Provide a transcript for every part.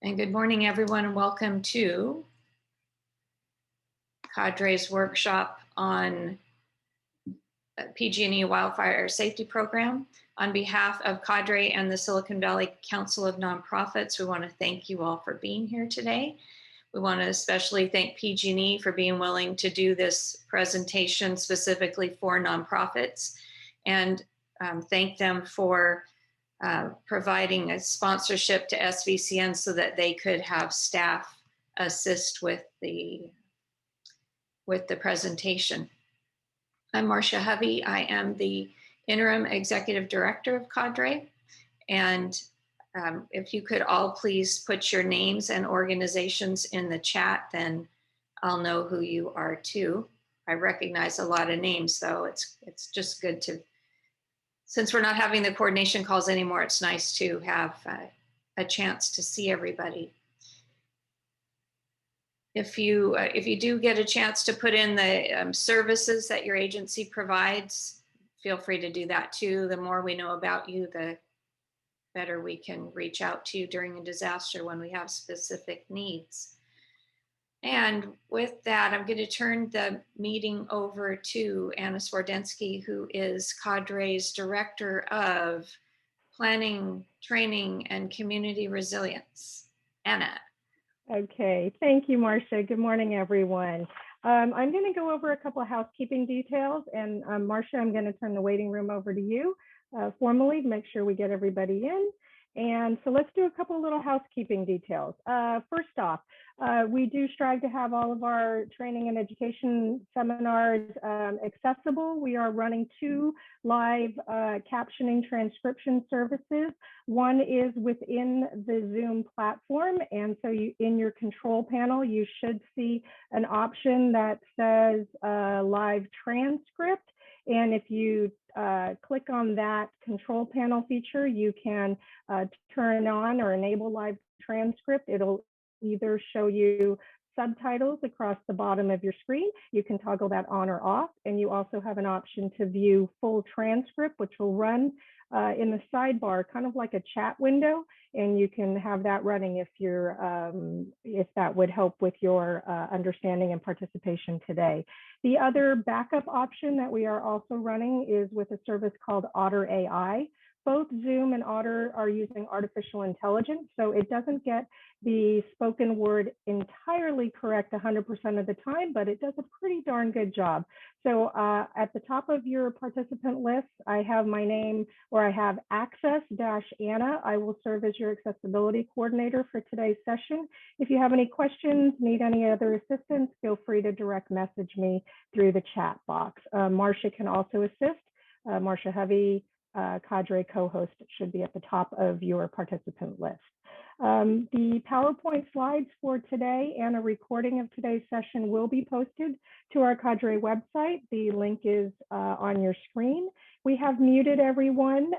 And good morning, everyone, and welcome to CADRE's workshop on PG&E Wildfire Safety Program. On behalf of CADRE and the Silicon Valley Council of Nonprofits, we want to thank you all for being here today. We want to especially thank PG&E for being willing to do this presentation specifically for nonprofits, and thank them for providing a sponsorship to SVCN so that they could have staff assist with the presentation. I'm Marcia Hovey. I am the Interim Executive Director of CADRE. And if you could all please put your names and organizations in the chat, then I'll know who you are too. I recognize a lot of names, though. It's just good to, since we're not having the coordination calls anymore, it's nice to have a chance to see everybody. If you do get a chance to put in the services that your agency provides, feel free to do that too. The more we know about you, the better we can reach out to you during a disaster when we have specific needs. And with that, I'm going to turn the meeting over to Anna Swardensky, who is CADRE's Director of Planning, Training, and Community Resilience. Anna. Okay, thank you, Marcia. Good morning, everyone. I'm going to go over a couple of housekeeping details, and Marcia, I'm going to turn the waiting room over to you formally to make sure we get everybody in. And so let's do a couple of little housekeeping details. First off, we do strive to have all of our training and education seminars accessible. We are running 2 live captioning transcription services. One is within the Zoom platform. And so in your control panel, you should see an option that says live transcript. And if you click on that control panel feature, you can turn on or enable live transcript. It'll either show you subtitles across the bottom of your screen. You can toggle that on or off. And you also have an option to view full transcript, which will run in the sidebar, kind of like a chat window. And you can have that running if that would help with your understanding and participation today. The other backup option that we are also running is with a service called Otter AI. Both Zoom and Otter are using artificial intelligence, so it doesn't get the spoken word entirely correct 100% of the time, but it does a pretty darn good job. So at the top of your participant list, I have my name, or I have access-Anna. I will serve as your accessibility coordinator for today's session. If you have any questions, need any other assistance, feel free to direct message me through the chat box. Marcia can also assist. Marcia Hovey, CADRE co-host, should be at the top of your participant list. The PowerPoint slides for today and a recording of today's session will be posted to our CADRE website. The link is on your screen. We have muted everyone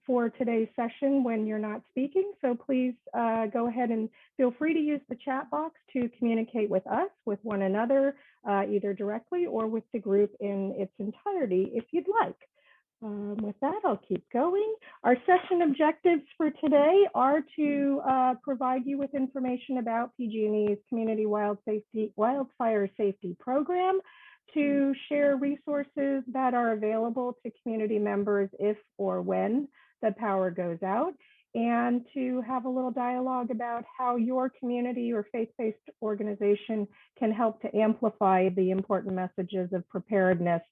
for today's session when you're not speaking, so please go ahead and feel free to use the chat box to communicate with us, with one another, either directly or with the group in its entirety if you'd like. With that, I'll keep going. Our session objectives for today are to provide you with information about PG&E's Community Wildfire Safety Program, to share resources that are available to community members if or when the power goes out, and to have a little dialogue about how your community or faith-based organization can help to amplify the important messages of preparedness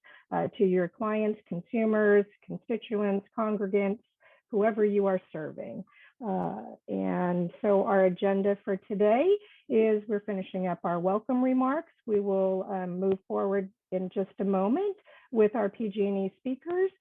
to your clients, consumers, constituents, congregants, whoever you are serving. And so our agenda for today is we're finishing up our welcome remarks. We will move forward in just a moment with our PG&E speakers.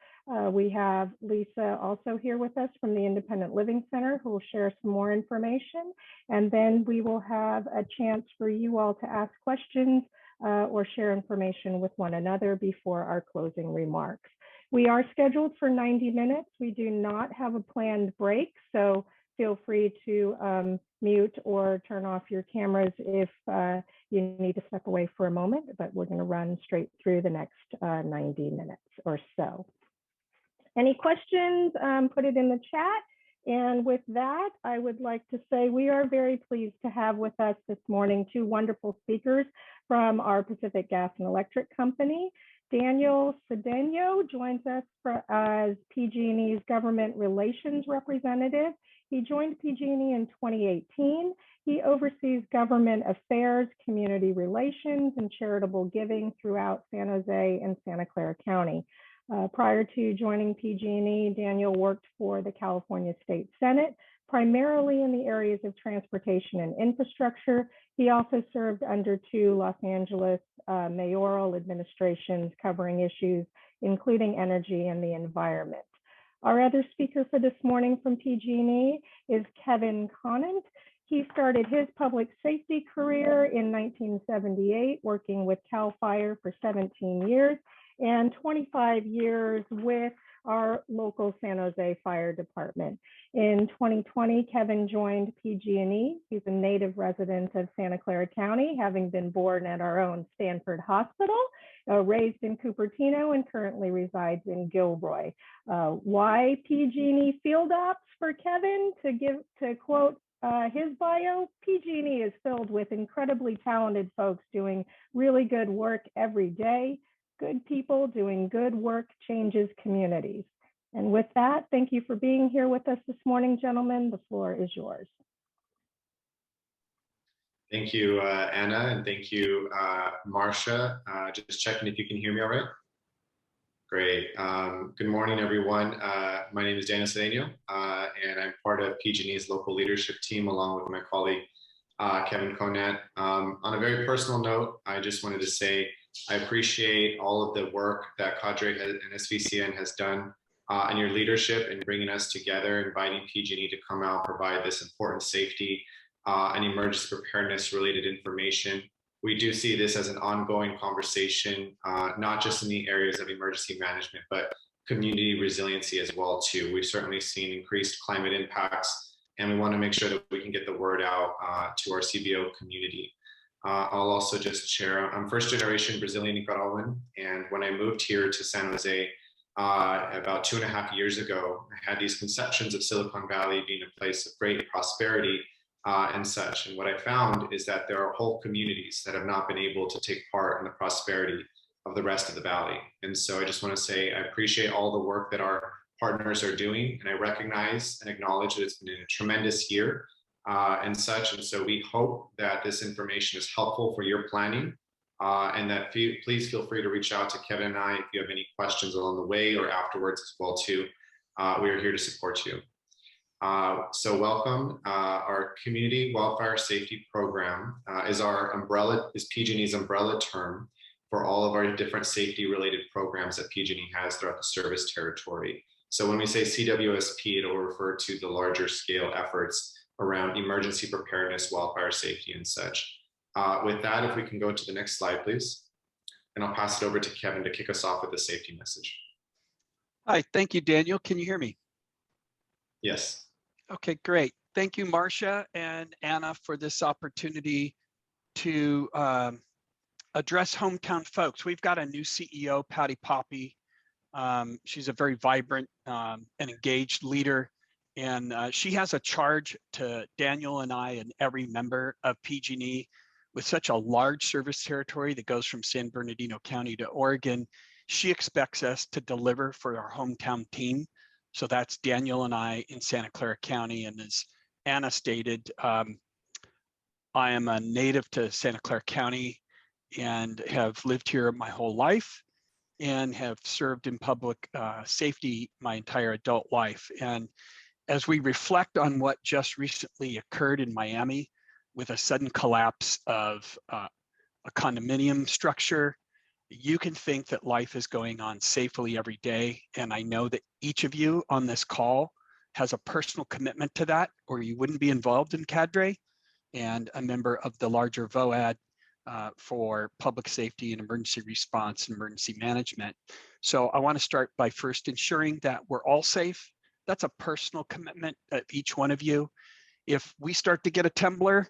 We have Lisa also here with us from the Independent Living Center, who will share some more information. And then we will have a chance for you all to ask questions or share information with one another before our closing remarks. We are scheduled for 90 minutes. We do not have a planned break, so feel free to mute or turn off your cameras if you need to step away for a moment, but we're going to run straight through the next 90 minutes or so. Any questions, put it in the chat. And with that, I would like to say we are very pleased to have with us this morning two wonderful speakers from our Pacific Gas and Electric Company. Daniel Cedeno joins us as PG&E's Government Relations Representative. He joined PG&E in 2018. He oversees government affairs, community relations, and charitable giving throughout San Jose and Santa Clara County. Prior to joining PG&E, Daniel worked for the California State Senate, primarily in the areas of transportation and infrastructure. He also served under two Los Angeles mayoral administrations covering issues including energy and the environment. Our other speaker for this morning from PG&E is Kevin Conant. He started his public safety career in 1978, working with CAL FIRE for 17 years and 25 years with our local San Jose Fire Department. In 2020, Kevin joined PG&E. He's a native resident of Santa Clara County, having been born at our own Stanford Hospital, raised in Cupertino, and currently resides in Gilroy. Why PG&E Field Ops for Kevin? To quote his bio, PG&E is filled with incredibly talented folks doing really good work every day. Good people doing good work changes communities. And with that, thank you for being here with us this morning, gentlemen. The floor is yours. Thank you, Anna, and thank you, Marcia. Just checking if you can hear me all right. Great. Good morning, everyone. My name is Daniel Cedeno, and I'm part of PG&E's local leadership team, along with my colleague, Kevin Conant. On a very personal note, I just wanted to say I appreciate all of the work that CADRE and SVCN has done and your leadership in bringing us together, inviting PG&E to come out and provide this important safety and emergency preparedness related information. We do see this as an ongoing conversation, not just in the areas of emergency management, but community resiliency as well too. We've certainly seen increased climate impacts, and we want to make sure that we can get the word out to our CBO community. I'll also just share, I'm first generation Brazilian Nicaraguan, and when I moved here to San Jose about 2.5 years ago, I had these conceptions of Silicon Valley being a place of great prosperity and such. And what I found is that there are whole communities that have not been able to take part in the prosperity of the rest of the valley. And so I just want to say I appreciate all the work that our partners are doing, and I recognize and acknowledge that it's been a tremendous year and such. And so we hope that this information is helpful for your planning and that please feel free to reach out to Kevin and I if you have any questions along the way or afterwards as well too. We are here to support you. So welcome. Our Community Wildfire Safety Program is PG&E's umbrella term for all of our different safety related programs that PG&E has throughout the service territory. So when we say CWSP, it'll refer to the larger scale efforts around emergency preparedness, wildfire safety, and such. With that, if we can go to the next slide, please. And I'll pass it over to Kevin to kick us off with the safety message. Hi, thank you, Daniel. Can you hear me? Yes. Okay, great. Thank you, Marcia and Anna, for this opportunity to address hometown folks. We've got a new CEO, Patty Poppy. She's a very vibrant and engaged leader. And she has a charge to Daniel and I and every member of PG&E with such a large service territory that goes from San Bernardino County to Oregon. She expects us to deliver for our hometown team. So that's Daniel and I in Santa Clara County. And as Anna stated, I am a native to Santa Clara County and have lived here my whole life and have served in public safety my entire adult life. And as we reflect on what just recently occurred in Miami with a sudden collapse of a condominium structure, you can think that life is going on safely every day. And I know that each of you on this call has a personal commitment to that, or you wouldn't be involved in CADRE and a member of the larger VOAD for public safety and emergency response and emergency management. So I want to start by first ensuring that we're all safe. That's a personal commitment of each one of you. If we start to get a trembler,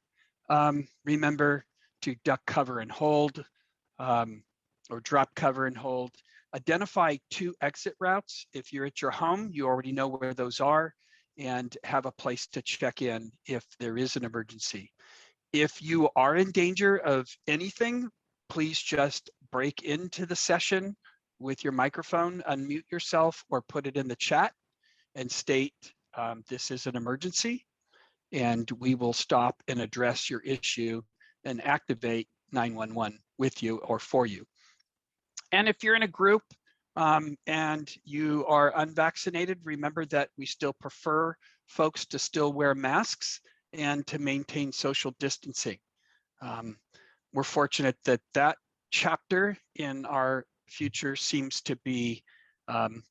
remember to duck, cover, and hold, or drop, cover, and hold. Identify 2 exit routes. If you're at your home, you already know where those are. and have a place to check in if there is an emergency. If you are in danger of anything, please just break into the session with your microphone, unmute yourself, or put it in the chat and state this is an emergency, and we will stop and address your issue and activate 911 with you or for you. And if you're in a group and you are unvaccinated, remember that we still prefer folks to still wear masks and to maintain social distancing. We're fortunate that that chapter in our future seems to be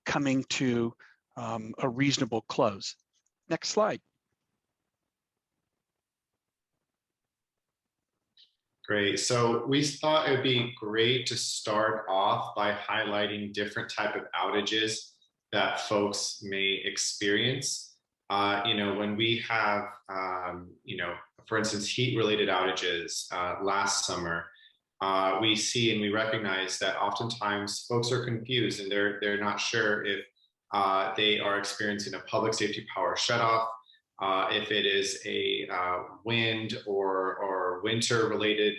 coming to a reasonable close. Next slide. Great. So we thought it would be great to start off by highlighting different type of outages that folks may experience. When we have, for instance, heat-related outages last summer, we see and we recognize that oftentimes folks are confused and they're not sure if they are experiencing a public safety power shutoff, if it is a wind or winter related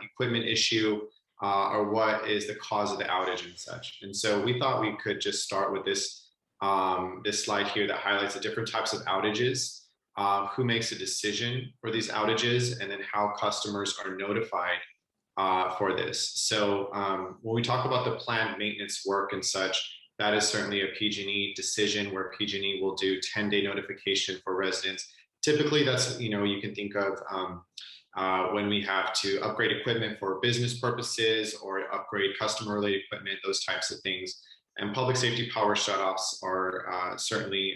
equipment issue, or what is the cause of the outage and such. And so we thought we could just start with this slide here that highlights the different types of outages, who makes a decision for these outages, and then how customers are notified for this. So when we talk about the planned maintenance work and such, that is certainly a PG&E decision where PG&E will do 10-day notification for residents. Typically, that's, you can think of when we have to upgrade equipment for business purposes or upgrade customer-related equipment, those types of things. And public safety power shutoffs are certainly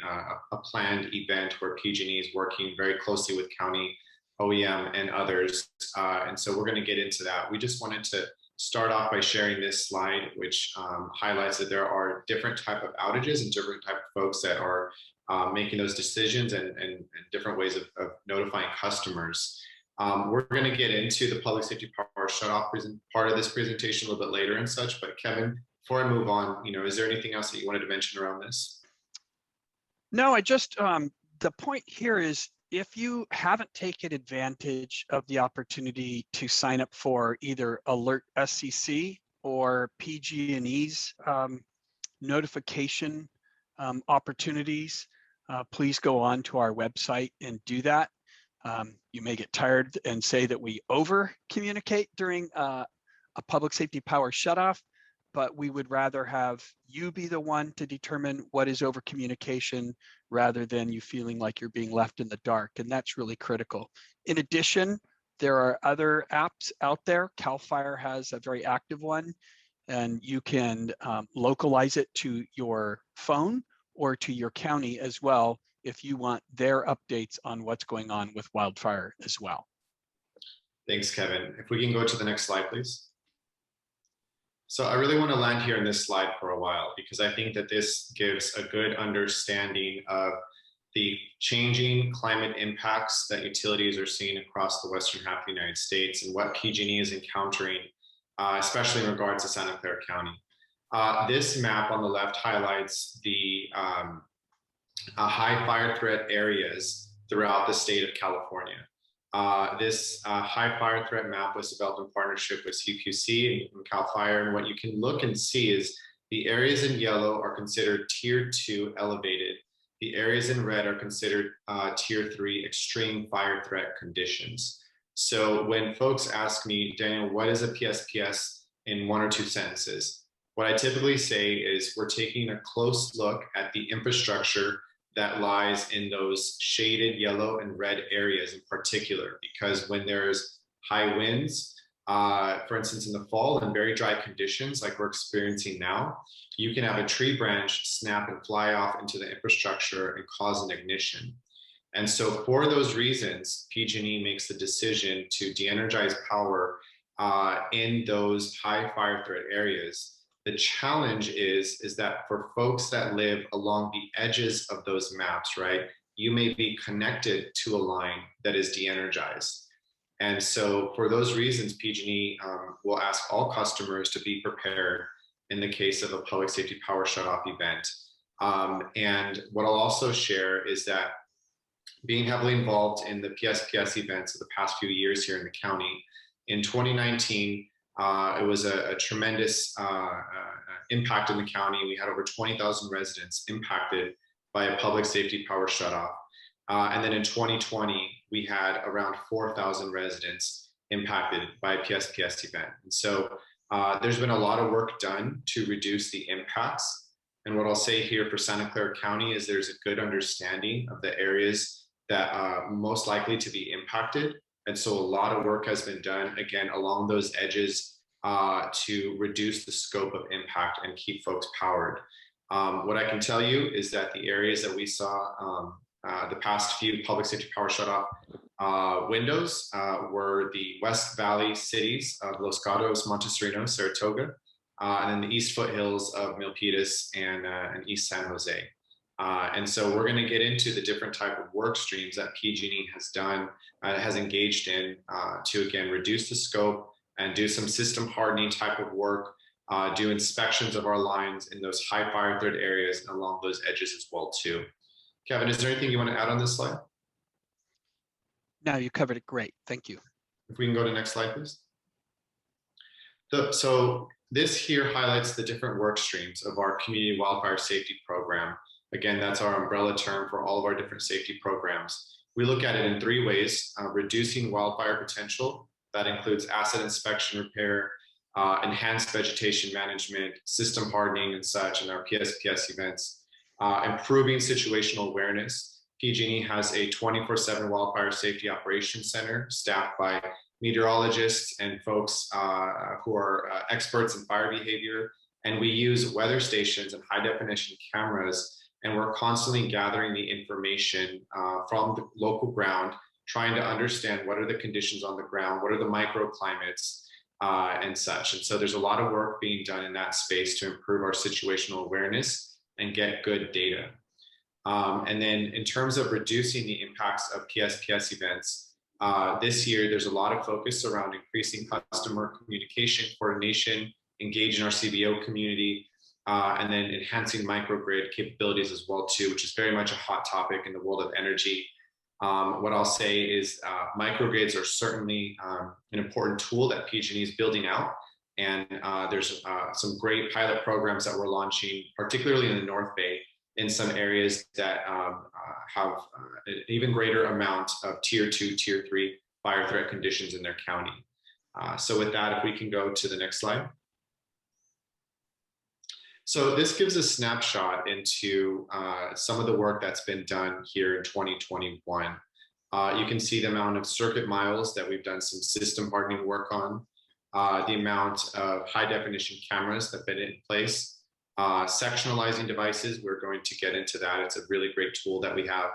a planned event where PG&E is working very closely with county, OEM, and others. And so we're going to get into that. We just wanted to start off by sharing this slide, which highlights that there are different type of outages and different type of folks that are making those decisions and different ways of notifying customers. We're going to get into the public safety power shutoff part of this presentation a little bit later and such, but Kevin, before I move on, is there anything else that you wanted to mention around this? No, I just, the point here is, if you haven't taken advantage of the opportunity to sign up for either Alert SCC or PG&E's notification opportunities, please go on to our website and do that. You may get tired and say that we over communicate during a public safety power shutoff, but we would rather have you be the one to determine what is over communication rather than you feeling like you're being left in the dark. And that's really critical. In addition, there are other apps out there. CAL FIRE has a very active one, and you can localize it to your phone or to your county as well if you want their updates on what's going on with wildfire as well. Thanks, Kevin. If we can go to the next slide, please. So I really want to land here in this slide for a while, because I think that this gives a good understanding of the changing climate impacts that utilities are seeing across the western half of the United States and what PG&E is encountering, especially in regards to Santa Clara County. This map on the left highlights the high fire threat areas throughout the state of California. This high fire threat map was developed in partnership with CQC and CAL FIRE, and what you can look and see is the areas in yellow are considered Tier 2 elevated. The areas in red are considered Tier 3 extreme fire threat conditions. So when folks ask me, Daniel, what is a PSPS in 1 or 2 sentences? What I typically say is we're taking a close look at the infrastructure that lies in those shaded yellow and red areas in particular, because when there's high winds, for instance, in the fall and very dry conditions like we're experiencing now, you can have a tree branch snap and fly off into the infrastructure and cause an ignition. And so for those reasons, PG&E makes the decision to de-energize power in those high fire threat areas. The challenge is that for folks that live along the edges of those maps, right, you may be connected to a line that is de-energized. And so for those reasons, PG&E will ask all customers to be prepared in the case of a public safety power shutoff event. And what I'll also share is that being heavily involved in the PSPS events of the past few years here in the county, in 2019, it was a tremendous impact in the county. We had over 20,000 residents impacted by a public safety power shutoff. And then in 2020, we had around 4,000 residents impacted by a PSPS event. And so there's been a lot of work done to reduce the impacts. And what I'll say here for Santa Clara County is there's a good understanding of the areas that are most likely to be impacted. And so a lot of work has been done, again, along those edges to reduce the scope of impact and keep folks powered. What I can tell you is that the areas that we saw the past few public safety power shutoff windows were the West Valley cities of Los Gatos, Montesino, Saratoga, and then the East Foothills of Milpitas and East San Jose. And so we're going to get into the different type of work streams that PG&E has done, has engaged in to, again, reduce the scope and do some system hardening type of work, do inspections of our lines in those high fire threat areas and along those edges as well too. Kevin, is there anything you want to add on this slide? No, you covered it great. Thank you. If we can go to the next slide, please. So this here highlights the different work streams of our community wildfire safety program. Again, that's our umbrella term for all of our different safety programs. We look at it in three ways: reducing wildfire potential. That includes asset inspection, repair, enhanced vegetation management, system hardening and such in our PSPS events, improving situational awareness. PG&E has a 24/7 wildfire safety operations center staffed by meteorologists and folks who are experts in fire behavior. And we use weather stations and high definition cameras, and we're constantly gathering the information from the local ground, trying to understand what are the conditions on the ground, what are the microclimates and such. And so there's a lot of work being done in that space to improve our situational awareness and get good data. And then in terms of reducing the impacts of PSPS events, this year there's a lot of focus around increasing customer communication, coordination, engaging our CBO community, and then enhancing microgrid capabilities as well too, which is very much a hot topic in the world of energy. What I'll say is microgrids are certainly an important tool that PG&E is building out. And there's some great pilot programs that we're launching, particularly in the North Bay, in some areas that have an even greater amount of tier 2, tier 3 fire threat conditions in their county. So with that, if we can go to the next slide. So this gives a snapshot into some of the work that's been done here in 2021. You can see the amount of circuit miles that we've done some system hardening work on, the amount of high definition cameras that have been in place, sectionalizing devices. We're going to get into that. It's a really great tool that we have.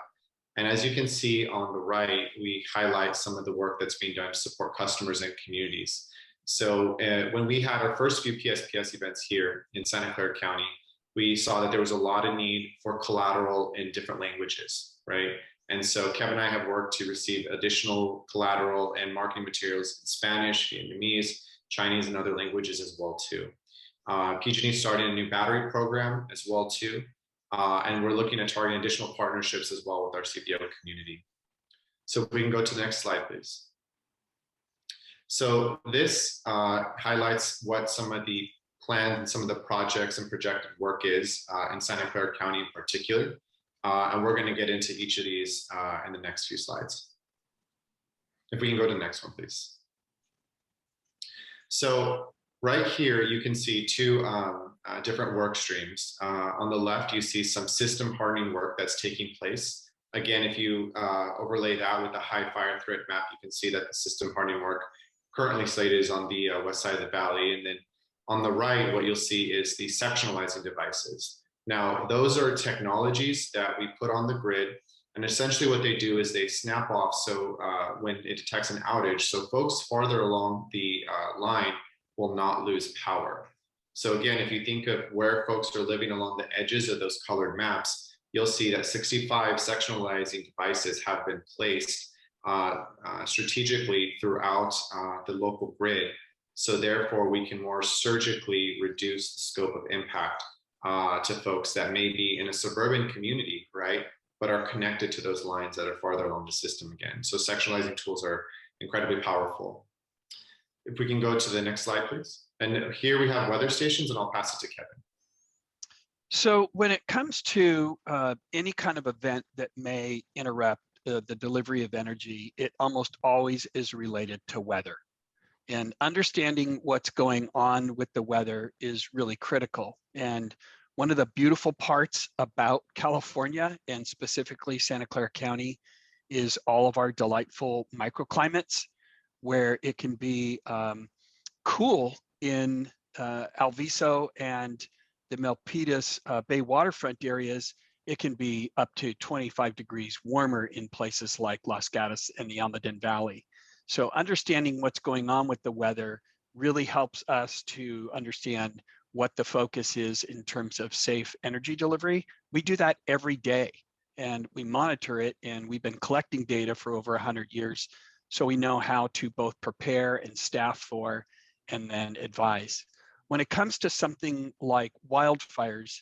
And as you can see on the right, we highlight some of the work that's being done to support customers and communities. So when we had our first few PSPS events here in Santa Clara County, we saw that there was a lot of need for collateral in different languages, right? And so Kevin and I have worked to receive additional collateral and marketing materials in Spanish, Vietnamese, Chinese, and other languages as well too. PG&E started a new battery program as well too. And we're looking at targeting additional partnerships as well with our CBO community. So if we can go to the next slide, please. So this highlights what some of the plans and some of the projects and projected work is in Santa Clara County in particular. And we're going to get into each of these in the next few slides. If we can go to the next one, please. So right here, you can see two different work streams. On the left, you see some system hardening work that's taking place. Again, if you overlay that with the high fire threat map, you can see that the system hardening work currently slated is on the west side of the valley. And then on the right, what you'll see is the sectionalizing devices. Now, those are technologies that we put on the grid. And essentially what they do is they snap off so when it detects an outage, so folks farther along the line will not lose power. So again, if you think of where folks are living along the edges of those colored maps, you'll see that 65 sectionalizing devices have been placed strategically throughout the local grid. So therefore, we can more surgically reduce the scope of impact to folks that may be in a suburban community, right, but are connected to those lines that are farther along the system again. So sectionalizing tools are incredibly powerful. If we can go to the next slide, please. And here we have weather stations, and I'll pass it to Kevin. So when it comes to any kind of event that may interrupt the delivery of energy, it almost always is related to weather. And understanding what's going on with the weather is really critical. And one of the beautiful parts about California, and specifically Santa Clara County, is all of our delightful microclimates, where it can be cool in Alviso and the Milpitas Bay waterfront areas. It can be up to 25 degrees warmer in places like Los Gatos and the Almaden Valley. So understanding what's going on with the weather really helps us to understand what the focus is in terms of safe energy delivery. We do that every day, and we monitor it, and we've been collecting data for over 100 years. So we know how to both prepare and staff for, and then advise. When it comes to something like wildfires,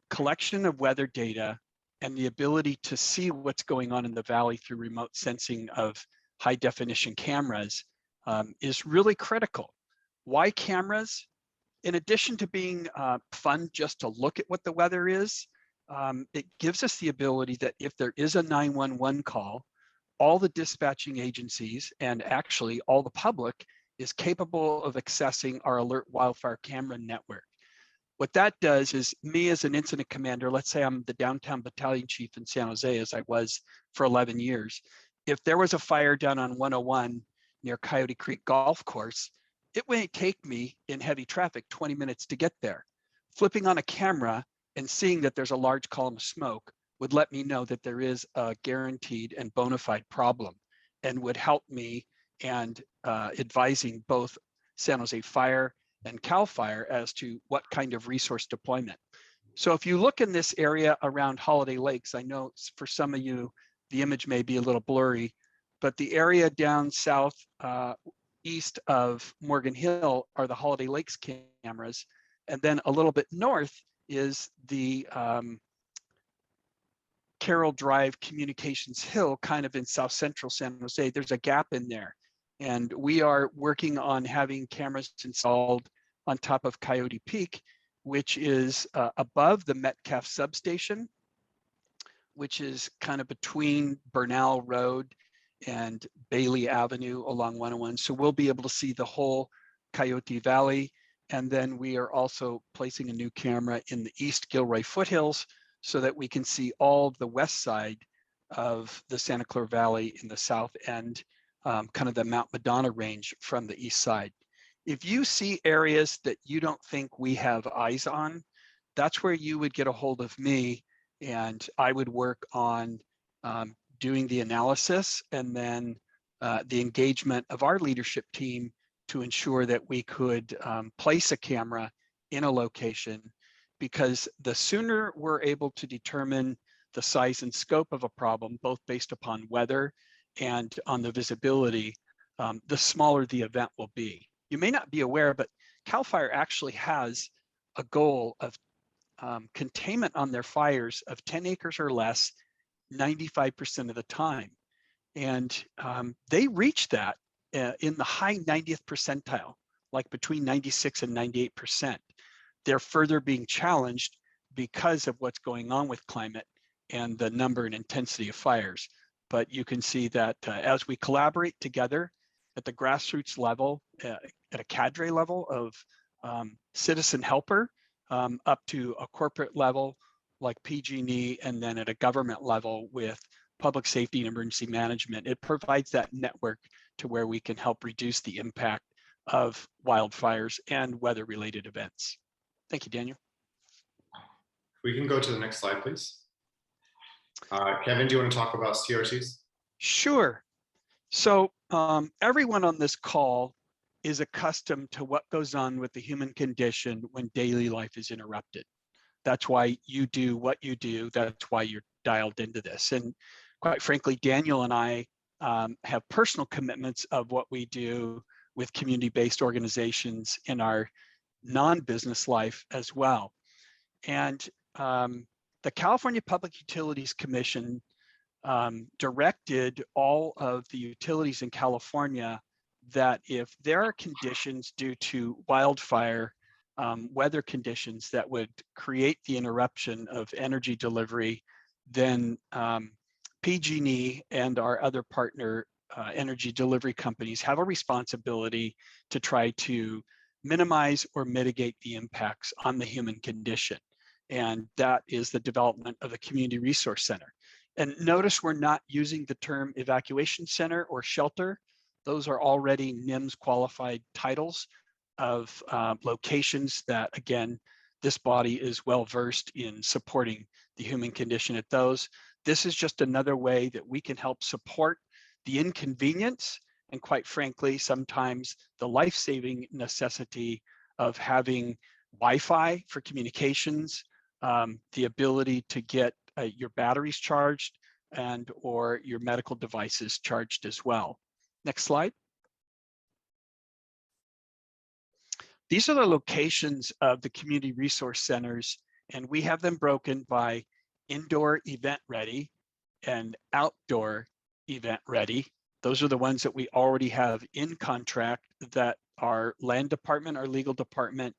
collection of weather data and the ability to see what's going on in the valley through remote sensing of high definition cameras is really critical. Why cameras? In addition to being fun just to look at what the weather is, it gives us the ability that if there is a 911 call, all the dispatching agencies and actually all the public is capable of accessing our alert wildfire camera network. What that does is, me as an incident commander, let's say I'm the downtown battalion chief in San Jose, as I was for 11 years. If there was a fire down on 101 near Coyote Creek Golf Course, it wouldn't take me in heavy traffic 20 minutes to get there. Flipping on a camera and seeing that there's a large column of smoke would let me know that there is a guaranteed and bona fide problem, and would help me and advising both San Jose Fire and CAL FIRE as to what kind of resource deployment. So if you look in this area around Holiday Lakes, I know for some of you, the image may be a little blurry, but the area down south east of Morgan Hill are the Holiday Lakes cameras. And then a little bit north is the Carroll Drive Communications Hill, kind of in South Central San Jose. There's a gap in there. And we are working on having cameras installed on top of Coyote Peak, which is above the Metcalf substation, which is kind of between Bernal Road and Bailey Avenue along 101. So we'll be able to see the whole Coyote Valley. And then we are also placing a new camera in the East Gilroy foothills so that we can see all of the west side of the Santa Clara Valley in the south end, kind of the Mount Madonna range from the east side. If you see areas that you don't think we have eyes on, that's where you would get a hold of me, and I would work on doing the analysis and then the engagement of our leadership team to ensure that we could place a camera in a location, because the sooner we're able to determine the size and scope of a problem, both based upon weather and on the visibility, the smaller the event will be. You may not be aware, but CAL FIRE actually has a goal of containment on their fires of 10 acres or less 95% of the time. And they reach that in the high 90th percentile, like between 96 and 98%. They're further being challenged because of what's going on with climate and the number and intensity of fires. But you can see that as we collaborate together at the grassroots level, at a CADRE level of citizen helper, up to a corporate level like PG&E, and then at a government level with public safety and emergency management, it provides that network to where we can help reduce the impact of wildfires and weather-related events. Thank you, Daniel. We can go to the next slide, please. Kevin, do you want to talk about CRCs? Sure. So everyone on this call is accustomed to what goes on with the human condition when daily life is interrupted. That's why you do what you do. That's why you're dialed into this. And quite frankly, Daniel and I have personal commitments of what we do with community-based organizations in our non-business life as well. And the California Public Utilities Commission directed all of the utilities in California that if there are conditions due to wildfire weather conditions that would create the interruption of energy delivery, then PG&E and our other partner energy delivery companies have a responsibility to try to minimize or mitigate the impacts on the human condition. And that is the development of a community resource center. And notice we're not using the term evacuation center or shelter. Those are already NIMS qualified titles of locations that, again, this body is well versed in supporting the human condition at those. This is just another way that we can help support the inconvenience and, quite frankly, sometimes the life-saving necessity of having Wi-Fi for communications, the ability to get your batteries charged and or your medical devices charged as well. Next slide. These are the locations of the community resource centers, and we have them broken by indoor event ready and outdoor event ready. Those are the ones that we already have in contract that our land department, our legal department,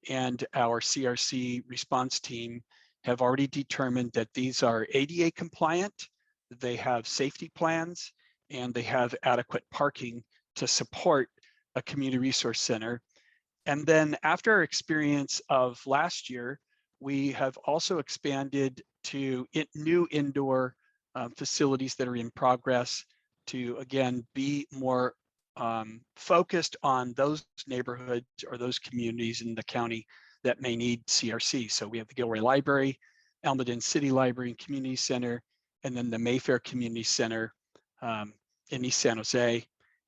and our CRC response team have already determined that these are ADA compliant, they have safety plans, and they have adequate parking to support a community resource center. And then after our experience of last year, we have also expanded to new indoor facilities that are in progress to, again, be more focused on those neighborhoods or those communities in the county that may need CRC. So we have the Gilroy Library, Almaden City Library and Community Center, and then the Mayfair Community Center in East San Jose.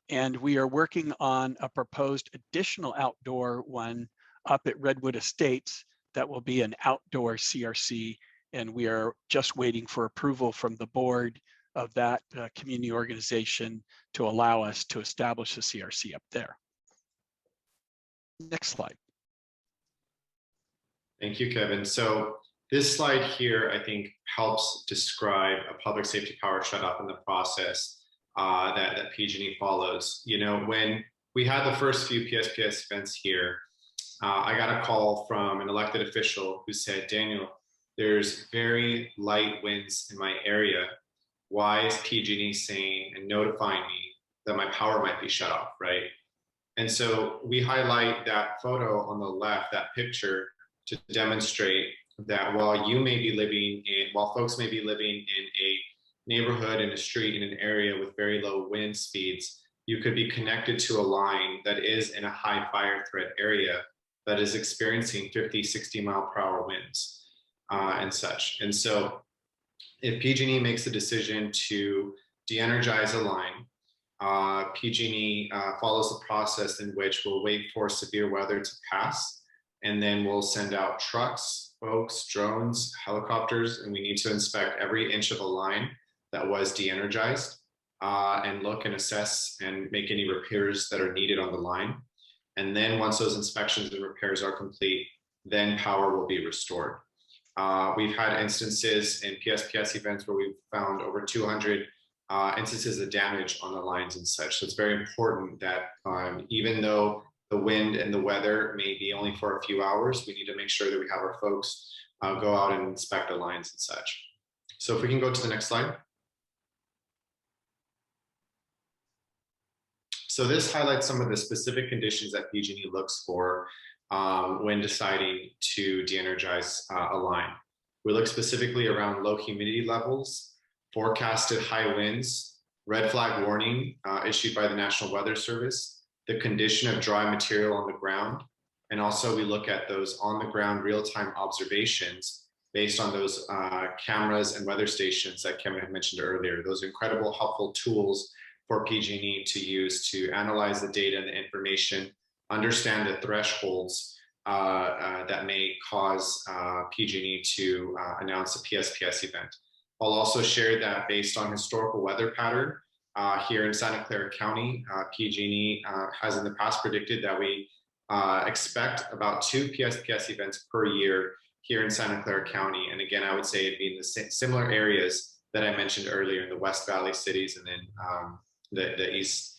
And we are working on a proposed additional outdoor one up at Redwood Estates that will be an outdoor CRC. And we are just waiting for approval from the board of that community organization to allow us to establish a CRC up there. Next slide. Thank you, Kevin. So this slide here, I think, helps describe a public safety power shutoff in the process that PG&E follows. You know, when we had the first few PSPS events here, I got a call from an elected official who said, Daniel, there's very light winds in my area. Why is PG&E saying and notifying me that my power might be shut off, right? And so we highlight that photo on the left, that picture, to demonstrate that while folks may be living in a neighborhood, in a street, in an area with very low wind speeds, you could be connected to a line that is in a high fire threat area that is experiencing 50, 60 mile per hour winds and such. And so if PG&E makes the decision to de-energize a line, PG&E follows the process in which we'll wait for severe weather to pass, and then we'll send out trucks, folks, drones, helicopters, and we need to inspect every inch of a line that was de-energized and look and assess and make any repairs that are needed on the line. And then once those inspections and repairs are complete, then power will be restored. We've had instances in PSPS events where we've found over 200 instances of damage on the lines and such. So it's very important that even though the wind and the weather may be only for a few hours, we need to make sure that we have our folks go out and inspect the lines and such. So if we can go to the next slide. So this highlights some of the specific conditions that PG&E looks for when deciding to de-energize a line. We look specifically around low humidity levels, forecasted high winds, red flag warning issued by the National Weather Service, the condition of dry material on the ground, and also we look at those on the ground real-time observations based on those cameras and weather stations that Kevin had mentioned earlier. Those incredible helpful tools for PG&E to use to analyze the data and the information, understand the thresholds that may cause PG&E to announce a PSPS event. I'll also share that based on historical weather pattern here in Santa Clara County, PG&E has in the past predicted that we expect about 2 PSPS events per year here in Santa Clara County. And again, I would say it'd be in the similar areas that I mentioned earlier in the West Valley cities, and then the East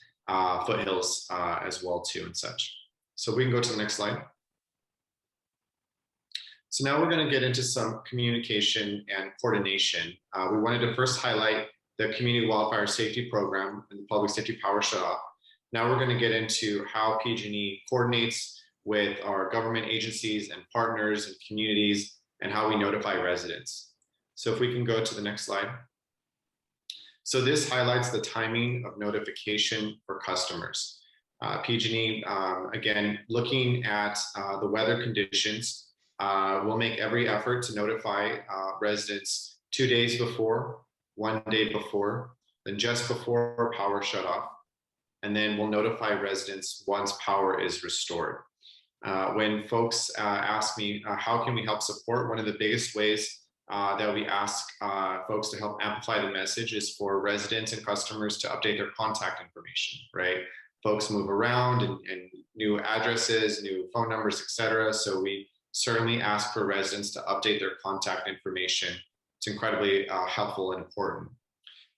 foothills as well too, and such. So we can go to the next slide. So now we're going to get into some communication and coordination. We wanted to first highlight the Community Wildfire Safety Program and the Public Safety Power Shutoff. Now we're going to get into how PG&E coordinates with our government agencies and partners and communities, and how we notify residents. So if we can go to the next slide. So this highlights the timing of notification for customers. PG&E, again, looking at the weather conditions, we'll make every effort to notify residents 2 days before, 1 day before, then just before power shutoff, and then we'll notify residents once power is restored. When folks ask me, how can we help support? One of the biggest ways that we ask folks to help amplify the message is for residents and customers to update their contact information, right? Folks move around and new addresses, new phone numbers, etc. So we certainly ask for residents to update their contact information. It's incredibly helpful and important.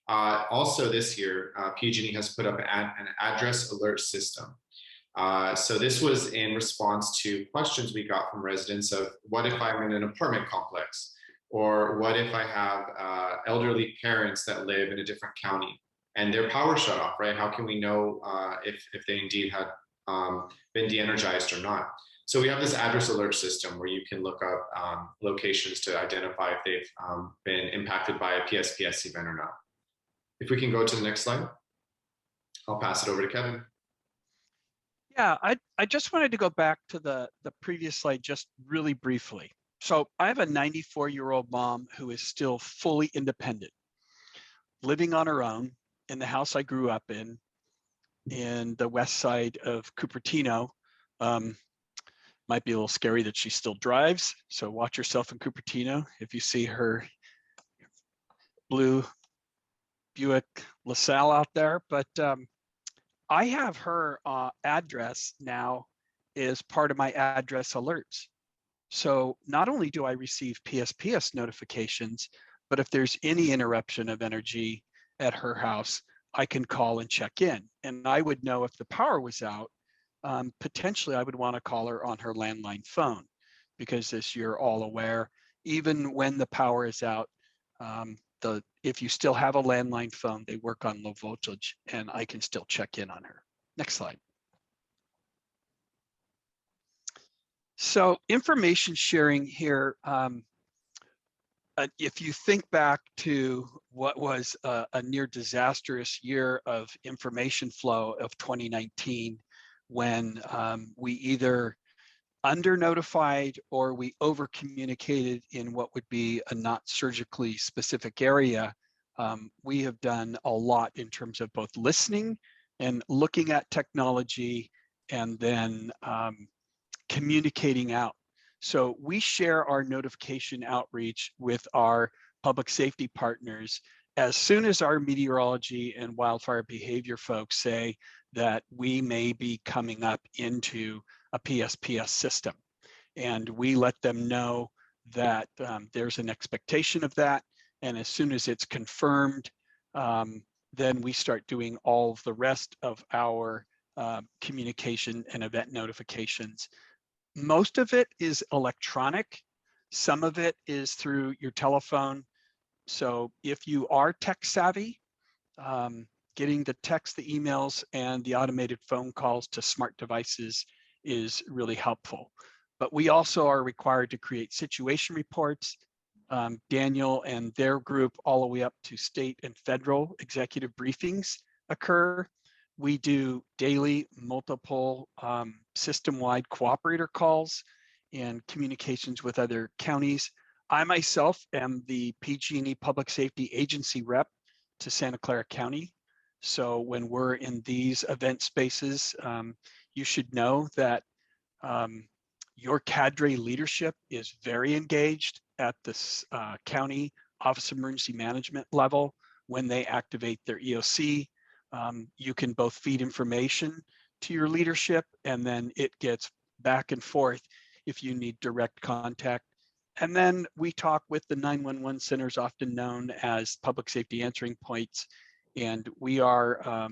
Also this year, PG&E has put up an address alert system. So this was in response to questions we got from residents of, what if I'm in an apartment complex? Or what if I have elderly parents that live in a different county and their power shut off, right? How can we know if they indeed had been de-energized or not? So we have this address alert system where you can look up locations to identify if they've been impacted by a PSPS event or not. If we can go to the next slide, I'll pass it over to Kevin. Yeah, I just wanted to go back to the previous slide just really briefly. So I have a 94-year-old mom who is still fully independent, living on her own in the house I grew up in the west side of Cupertino. Might be a little scary that she still drives, so watch yourself in Cupertino if you see her blue Buick LaSalle out there. But I have her address now as part of my address alerts. So not only do I receive PSPS notifications, but if there's any interruption of energy at her house, I can call and check in. And I would know if the power was out. Potentially, I would want to call her on her landline phone, because as you're all aware, even when the power is out, if you still have a landline phone, they work on low voltage, and I can still check in on her. Next slide. So information sharing here, if you think back to what was a near disastrous year of information flow of 2019, when we either under notified or we over communicated in what would be a not surgically specific area, we have done a lot in terms of both listening and looking at technology, and then communicating out. So we share our notification outreach with our public safety partners as soon as our meteorology and wildfire behavior folks say that we may be coming up into a PSPS system. And we let them know that there's an expectation of that. And as soon as it's confirmed, then we start doing all of the rest of our communication and event notifications. Most of it is electronic. Some of it is through your telephone. So if you are tech savvy, getting the text, the emails, and the automated phone calls to smart devices is really helpful. But we also are required to create situation reports. Daniel and their group, all the way up to state and federal executive briefings occur. We do daily multiple system-wide cooperator calls and communications with other counties. I myself am the PG&E Public Safety Agency rep to Santa Clara County. So when we're in these event spaces, you should know that your CADRE leadership is very engaged at this county Office of Emergency Management level. When they activate their EOC, you can both feed information to your leadership, and then it gets back and forth if you need direct contact And then we talk with the 911 centers, often known as public safety answering points. And we are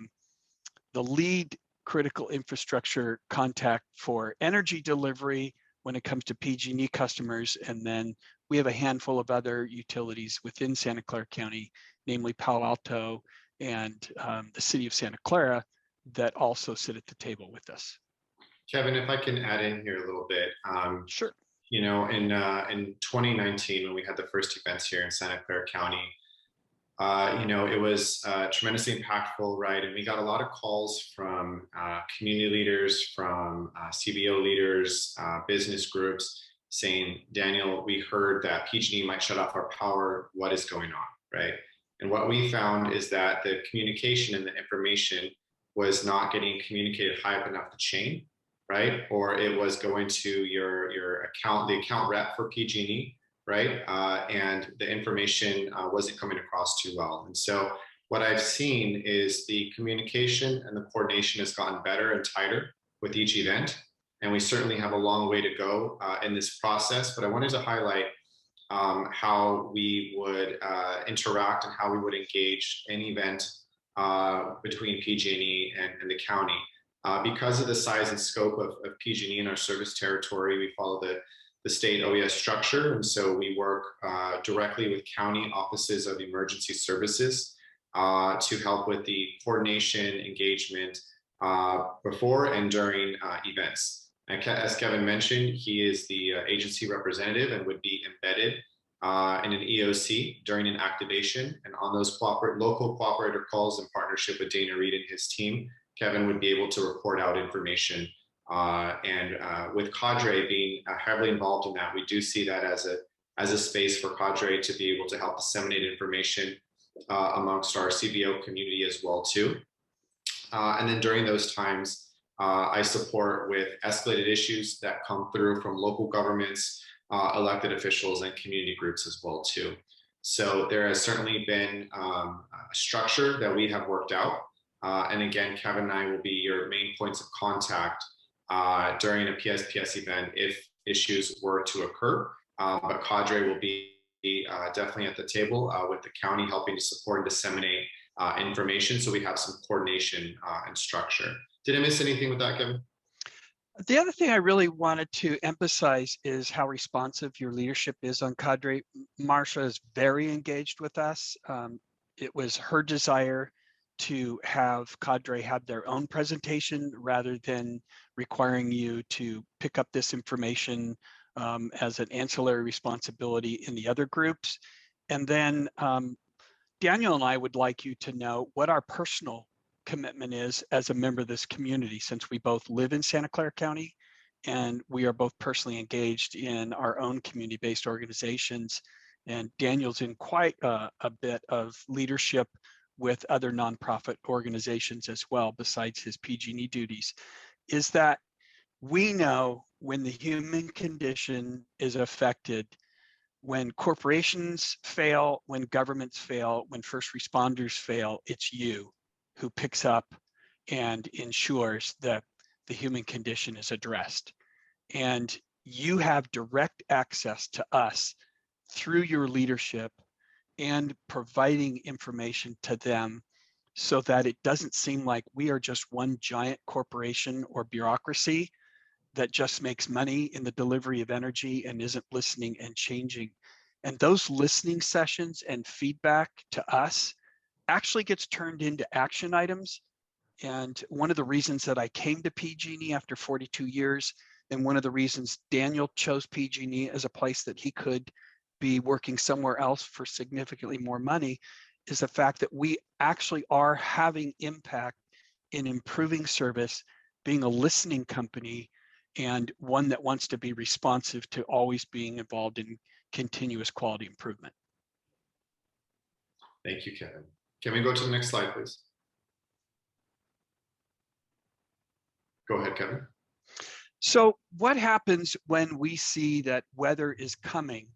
the lead critical infrastructure contact for energy delivery when it comes to PG&E customers. And then we have a handful of other utilities within Santa Clara County, namely Palo Alto and the city of Santa Clara, that also sit at the table with us. Kevin, if I can add in here a little bit. Sure. You know, in 2019, when we had the first events here in Santa Clara County, you know, it was tremendously impactful, right? And we got a lot of calls from community leaders, from CBO leaders, business groups saying, Daniel, we heard that PG&E might shut off our power. What is going on, right? And what we found is that the communication and the information was not getting communicated high up enough the chain, right? Or it was going to your account, the account rep for PG&E, right? And the information wasn't coming across too well. And so what I've seen is the communication and the coordination has gotten better and tighter with each event. And we certainly have a long way to go in this process, but I wanted to highlight how we would interact and how we would engage an event between PG&E and the county. Because of the size and scope of PG&E in our service territory, we follow the state OES structure. And so we work directly with county offices of emergency services to help with the coordination, engagement before and during events. And as Kevin mentioned, he is the agency representative and would be embedded in an EOC during an activation. And on those local cooperator calls in partnership with Dana Reed and his team, Kevin would be able to report out information. With CADRE being heavily involved in that, we do see that as a space for CADRE to be able to help disseminate information amongst our CBO community as well too. And then during those times, I support with escalated issues that come through from local governments, elected officials, and community groups as well too. So there has certainly been a structure that we have worked out. And again, Kevin and I will be your main points of contact during a PSPS event if issues were to occur. But CADRE will be definitely at the table with the county, helping to support and disseminate information, so we have some coordination and structure. Did I miss anything with that, Kevin? The other thing I really wanted to emphasize is how responsive your leadership is on CADRE. Marcia is very engaged with us. It was her desire to have CADRE have their own presentation rather than requiring you to pick up this information as an ancillary responsibility in the other groups. And then Daniel and I would like you to know what our personal commitment is as a member of this community, since we both live in Santa Clara County and we are both personally engaged in our own community-based organizations. And Daniel's in quite a bit of leadership with other nonprofit organizations as well, besides his PG&E duties, is that we know when the human condition is affected, when corporations fail, when governments fail, when first responders fail, it's you who picks up and ensures that the human condition is addressed. And you have direct access to us through your leadership and providing information to them so that it doesn't seem like we are just one giant corporation or bureaucracy that just makes money in the delivery of energy and isn't listening and changing. And those listening sessions and feedback to us actually gets turned into action items. And one of the reasons that I came to PG&E after 42 years, and one of the reasons Daniel chose PG&E as a place that he could be working somewhere else for significantly more money, is the fact that we actually are having impact in improving service, being a listening company, and one that wants to be responsive to always being involved in continuous quality improvement. Thank you, Kevin. Can we go to the next slide, please? Go ahead, Kevin. So what happens when we see that weather is coming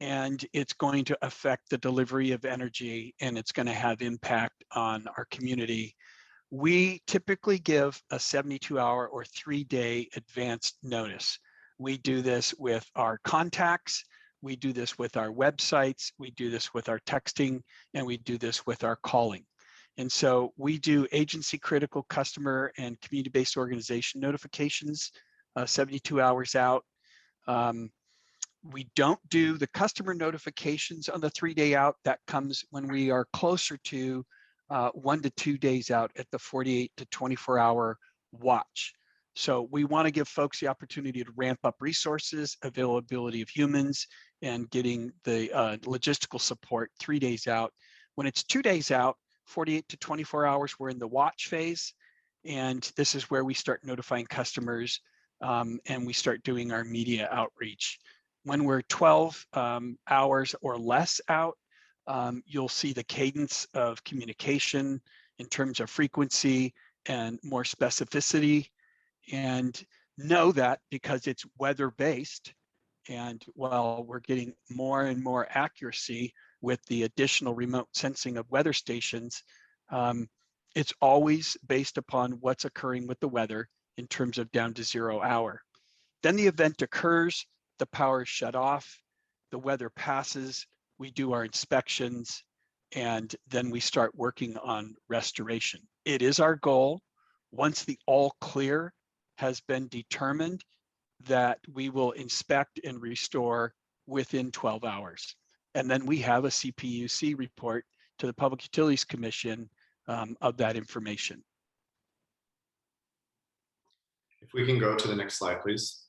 and it's going to affect the delivery of energy and it's going to have impact on our community? We typically give a 72-hour or 3-day advanced notice. We do this with our contacts. We do this with our websites, we do this with our texting, and we do this with our calling. And so we do agency critical customer and community-based organization notifications 72 hours out. We don't do the customer notifications on the 3-day out. That comes when we are closer to 1 to 2 days out at the 48 to 24-hour watch. So we want to give folks the opportunity to ramp up resources, availability of humans, and getting the logistical support 3 days out. When it's 2 days out, 48 to 24 hours, we're in the watch phase. And this is where we start notifying customers and we start doing our media outreach. When we're 12 hours or less out, you'll see the cadence of communication in terms of frequency and more specificity. And know that because it's weather-based, and while we're getting more and more accuracy with the additional remote sensing of weather stations, it's always based upon what's occurring with the weather in terms of down to 0 hour. Then the event occurs, the power is shut off, the weather passes, we do our inspections, and then we start working on restoration. It is our goal, once the all clear has been determined, that we will inspect and restore within 12 hours. And then we have a CPUC report to the Public Utilities Commission of that information. If we can go to the next slide, please.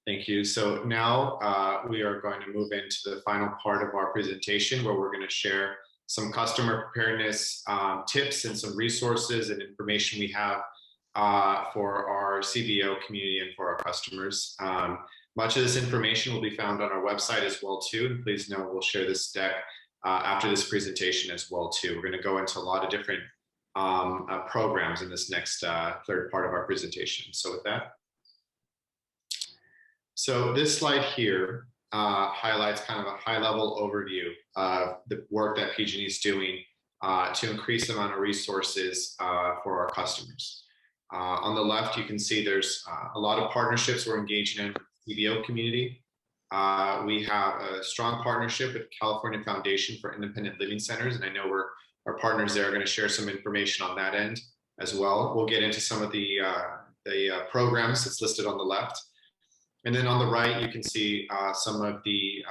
Thank you. So now we are going to move into the final part of our presentation, where we're going to share some customer preparedness tips and some resources and information we have for our CBO community and for our customers. Much of this information will be found on our website as well too. And please know we'll share this deck after this presentation as well too. We're going to go into a lot of different programs in this next third part of our presentation. So with that, so this slide here highlights kind of a high-level overview of the work that PG&E is doing to increase the amount of resources for our customers. On the left, you can see there's a lot of partnerships we're engaging in with the CBO community. We have a strong partnership with California Foundation for Independent Living Centers, and I know our partners there are going to share some information on that end as well. We'll get into some of the programs that's listed on the left. And then on the right, you can see some of the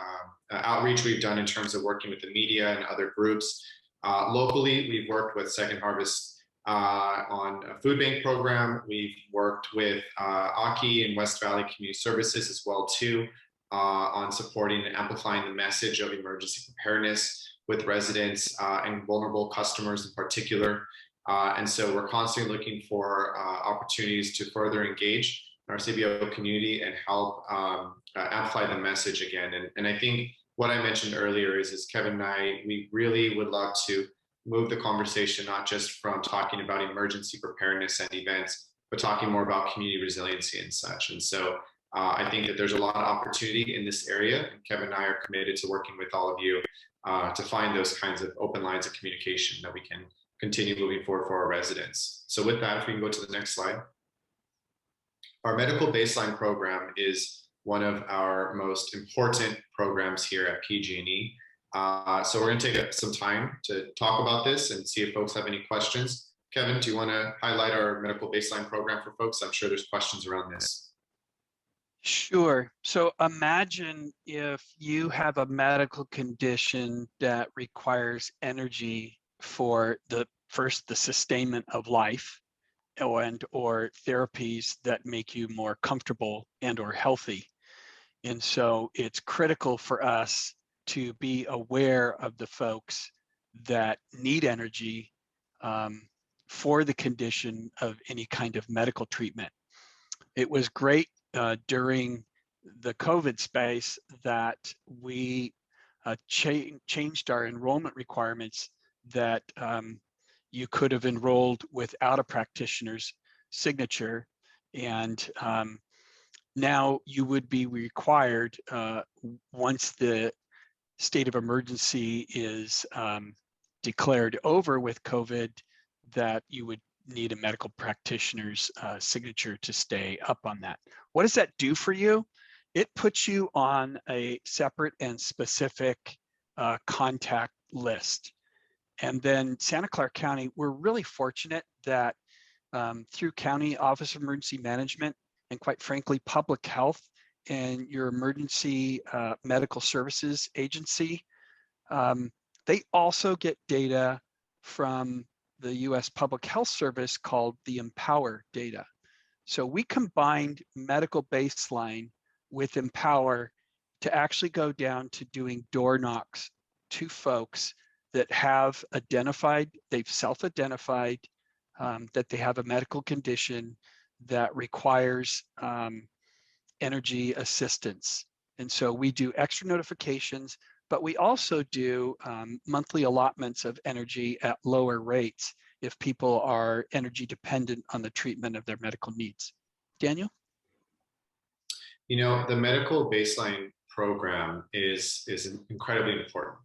outreach we've done in terms of working with the media and other groups. Locally, we've worked with Second Harvest on a food bank program. We've worked with Aki and West Valley Community Services as well too on supporting and amplifying the message of emergency preparedness with residents and vulnerable customers in particular. And so we're constantly looking for opportunities to further engage our CBO community and help amplify the message again. And I think what I mentioned earlier is Kevin and I, we really would love to move the conversation, not just from talking about emergency preparedness and events, but talking more about community resiliency and such. And so I think that there's a lot of opportunity in this area, and Kevin and I are committed to working with all of you to find those kinds of open lines of communication that we can continue moving forward for our residents. So with that, if we can go to the next slide. Our medical baseline program is one of our most important programs here at PG&E. So we're going to take some time to talk about this and see if folks have any questions. Kevin, do you want to highlight our medical baseline program for folks? I'm sure there's questions around this. Sure. So imagine if you have a medical condition that requires energy for the sustainment of life, or therapies that make you more comfortable and or healthy. And so it's critical for us to be aware of the folks that need energy for the condition of any kind of medical treatment. It was great during the COVID space that we changed our enrollment requirements that you could have enrolled without a practitioner's signature. And now you would be required, once the state of emergency is declared over with COVID, that you would need a medical practitioner's signature to stay up on that. What does that do for you? it puts you on a separate and specific contact list. And then Santa Clara County, we're really fortunate that through County Office of Emergency Management and quite frankly, public health and your emergency medical services agency, they also get data from the US Public Health Service called the Empower data. So we combined medical baseline with Empower to actually go down to doing door knocks to folks that have identified, they've self-identified that they have a medical condition that requires energy assistance. And so we do extra notifications, but we also do monthly allotments of energy at lower rates if people are energy dependent on the treatment of their medical needs. Daniel? You know, the medical baseline program is incredibly important.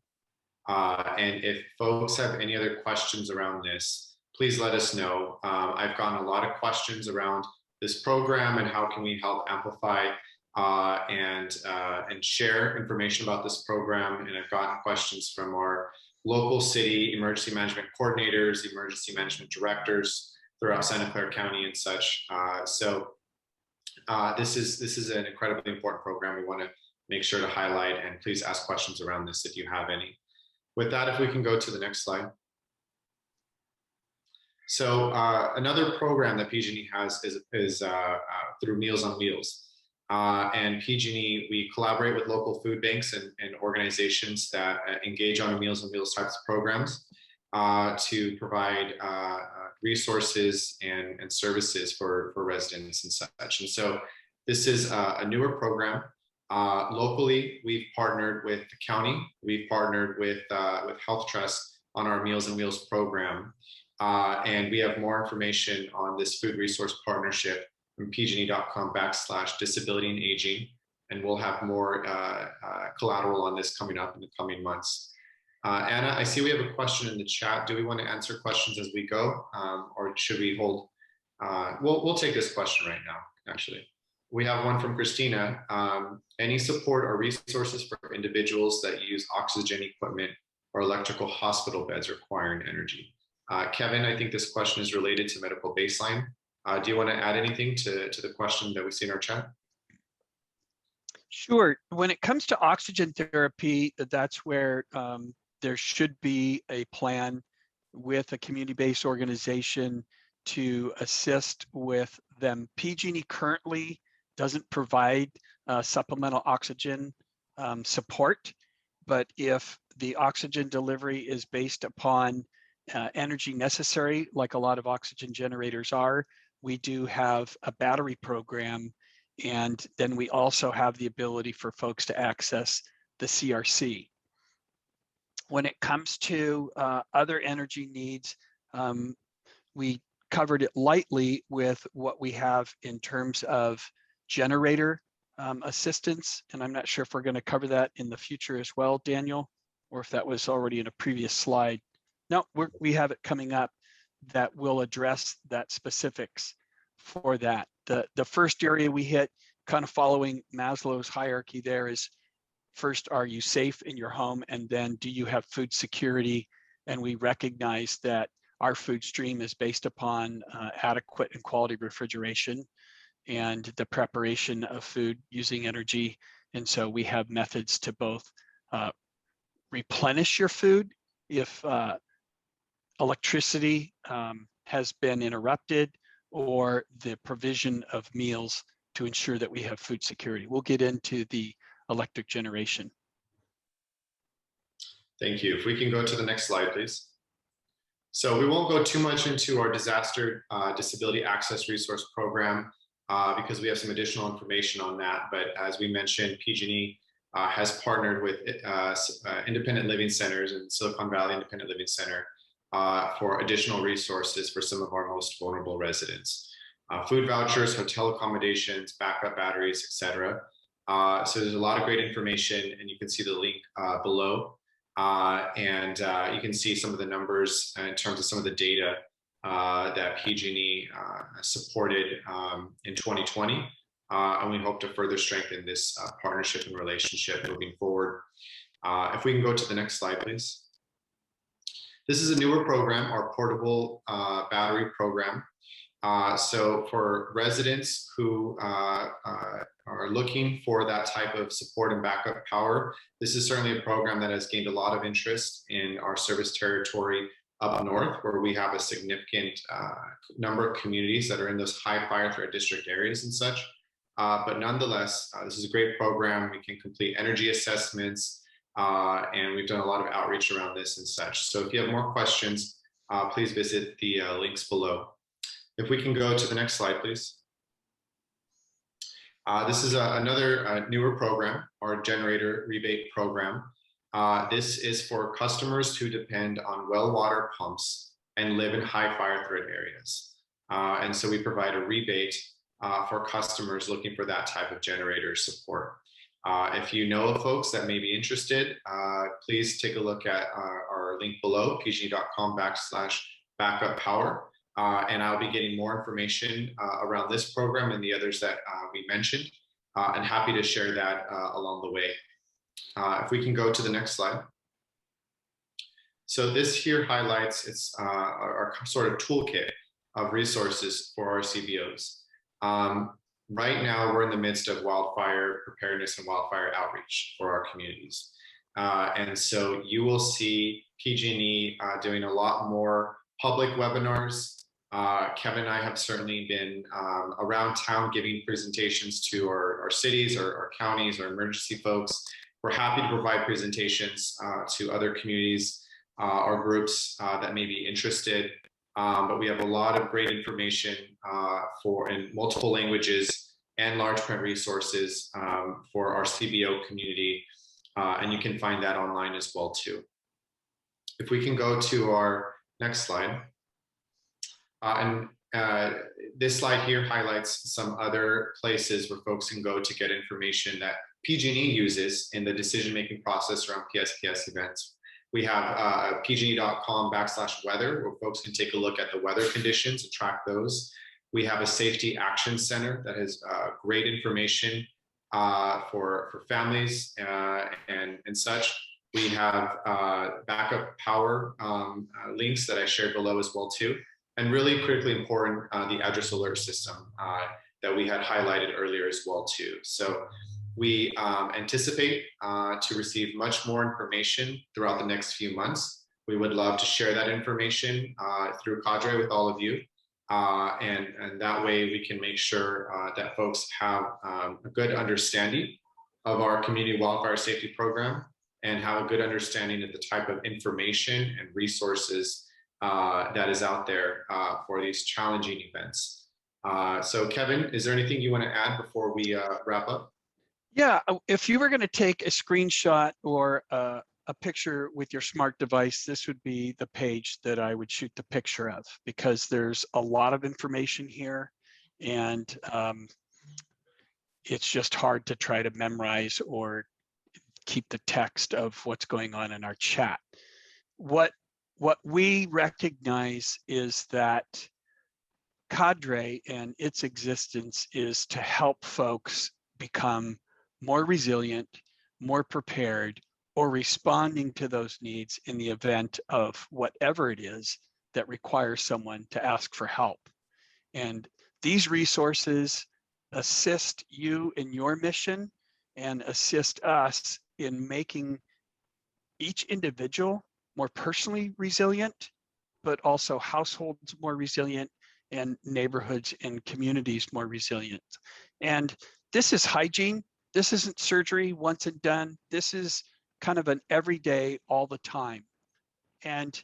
And if folks have any other questions around this, please let us know. I've gotten a lot of questions around this program and how can we help amplify and share information about this program. And I've gotten questions from our local city emergency management coordinators, emergency management directors throughout Santa Clara County and such. This is an incredibly important program. We want to make sure to highlight, and please ask questions around this if you have any. With that, if we can go to the next slide. So another program that PG&E has is through Meals on Wheels. And PG&E, we collaborate with local food banks and organizations that engage on Meals on Wheels types of programs to provide resources and services for residents and such. And so this is a newer program. Locally, we've partnered with the county. We've partnered with Health Trust on our Meals on Wheels program. And we have more information on this food resource partnership from pgne.com/disability and aging. And we'll have more collateral on this coming up in the coming months. Anna, I see we have a question in the chat. Do we want to answer questions as we go, or should we hold? We'll take this question right now, actually. We have one from Christina. Any support or resources for individuals that use oxygen equipment or electrical hospital beds requiring energy? Kevin, I think this question is related to medical baseline. Do you want to add anything to the question that we see in our chat? Sure. When it comes to oxygen therapy, that's where there should be a plan with a community-based organization to assist with them. PG&E currently doesn't provide supplemental oxygen support, but if the oxygen delivery is based upon energy necessary, like a lot of oxygen generators are, we do have a battery program, and then we also have the ability for folks to access the CRC. When it comes to other energy needs, we covered it lightly with what we have in terms of generator assistance, and I'm not sure if we're going to cover that in the future as well, Daniel, or if that was already in a previous slide. No, we have it coming up that will address that specifics for that. The first area we hit, kind of following Maslow's hierarchy there, is first, are you safe in your home? And then do you have food security? And we recognize that our food stream is based upon adequate and quality refrigeration and the preparation of food using energy. And so we have methods to both replenish your food if electricity has been interrupted, or the provision of meals to ensure that we have food security. We'll get into the electric generation. Thank you. If we can go to the next slide, please. So we won't go too much into our disaster disability access resource program because we have some additional information on that. But as we mentioned, PG&E has partnered with independent living centers and Silicon Valley Independent Living Center for additional resources for some of our most vulnerable residents. Food vouchers, hotel accommodations, backup batteries, etc. So there's a lot of great information, and you can see the link below. You can see some of the numbers in terms of some of the data that PG&E supported in 2020 and we hope to further strengthen this partnership and relationship moving forward. If we can go to the next slide, please. This is a newer program, our portable battery program. So for residents who are looking for that type of support and backup power, this is certainly a program that has gained a lot of interest in our service territory up north, where we have a significant number of communities that are in those high fire threat district areas and such. But nonetheless, this is a great program. We can complete energy assessments, and we've done a lot of outreach around this and such. So if you have more questions, please visit the links below. If we can go to the next slide, please. This is another newer program, our generator rebate program. This is for customers who depend on well water pumps and live in high fire threat areas. And so we provide a rebate for customers looking for that type of generator support. If you know of folks that may be interested, please take a look at our link below, pg&e.com/backuppower. And I'll be getting more information around this program and the others that we mentioned, and happy to share that along the way. If we can go to the next slide. So this here highlights our sort of toolkit of resources for our CBOs. Right now, we're in the midst of wildfire preparedness and wildfire outreach for our communities. And so you will see PG&E doing a lot more public webinars. Kevin and I have certainly been around town giving presentations to our cities, our counties, our emergency folks. We're happy to provide presentations to other communities or groups that may be interested. But we have a lot of great information in multiple languages and large print resources for our CBO community. And you can find that online as well too. If we can go to our next slide. This slide here highlights some other places where folks can go to get information that PG&E uses in the decision-making process around PSPS events. We have pg&e.com/weather, where folks can take a look at the weather conditions and track those. We have a safety action center that has great information for families and such. We have backup power links that I shared below as well too. And really critically important, the address alert system that we had highlighted earlier as well too. So we anticipate to receive much more information throughout the next few months. We would love to share that information through CADRE with all of you. And that way we can make sure that folks have a good understanding of our community wildfire safety program and have a good understanding of the type of information and resources that is out there for these challenging events. So Kevin, is there anything you want to add before we wrap up? Yeah, if you were going to take a screenshot or a picture with your smart device, this would be the page that I would shoot the picture of, because there's a lot of information here, and it's just hard to try to memorize or keep the text of what's going on in our chat. What we recognize is that CADRE and its existence is to help folks become more resilient, more prepared, or responding to those needs in the event of whatever it is that requires someone to ask for help. And these resources assist you in your mission and assist us in making each individual more personally resilient, but also households more resilient and neighborhoods and communities more resilient. And this is hygiene. This isn't surgery once and done. This is kind of an everyday, all the time. And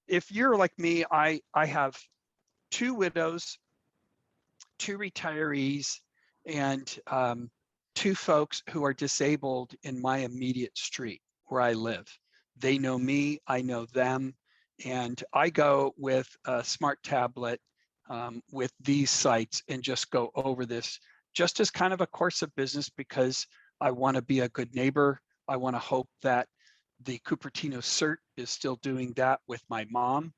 if you're like me, I have 2 widows, 2 retirees, and 2 folks who are disabled in my immediate street where I live. They know me, I know them, and I go with a smart tablet with these sites and just go over this just as kind of a course of business, because I want to be a good neighbor. I want to hope that the Cupertino CERT is still doing that with my mom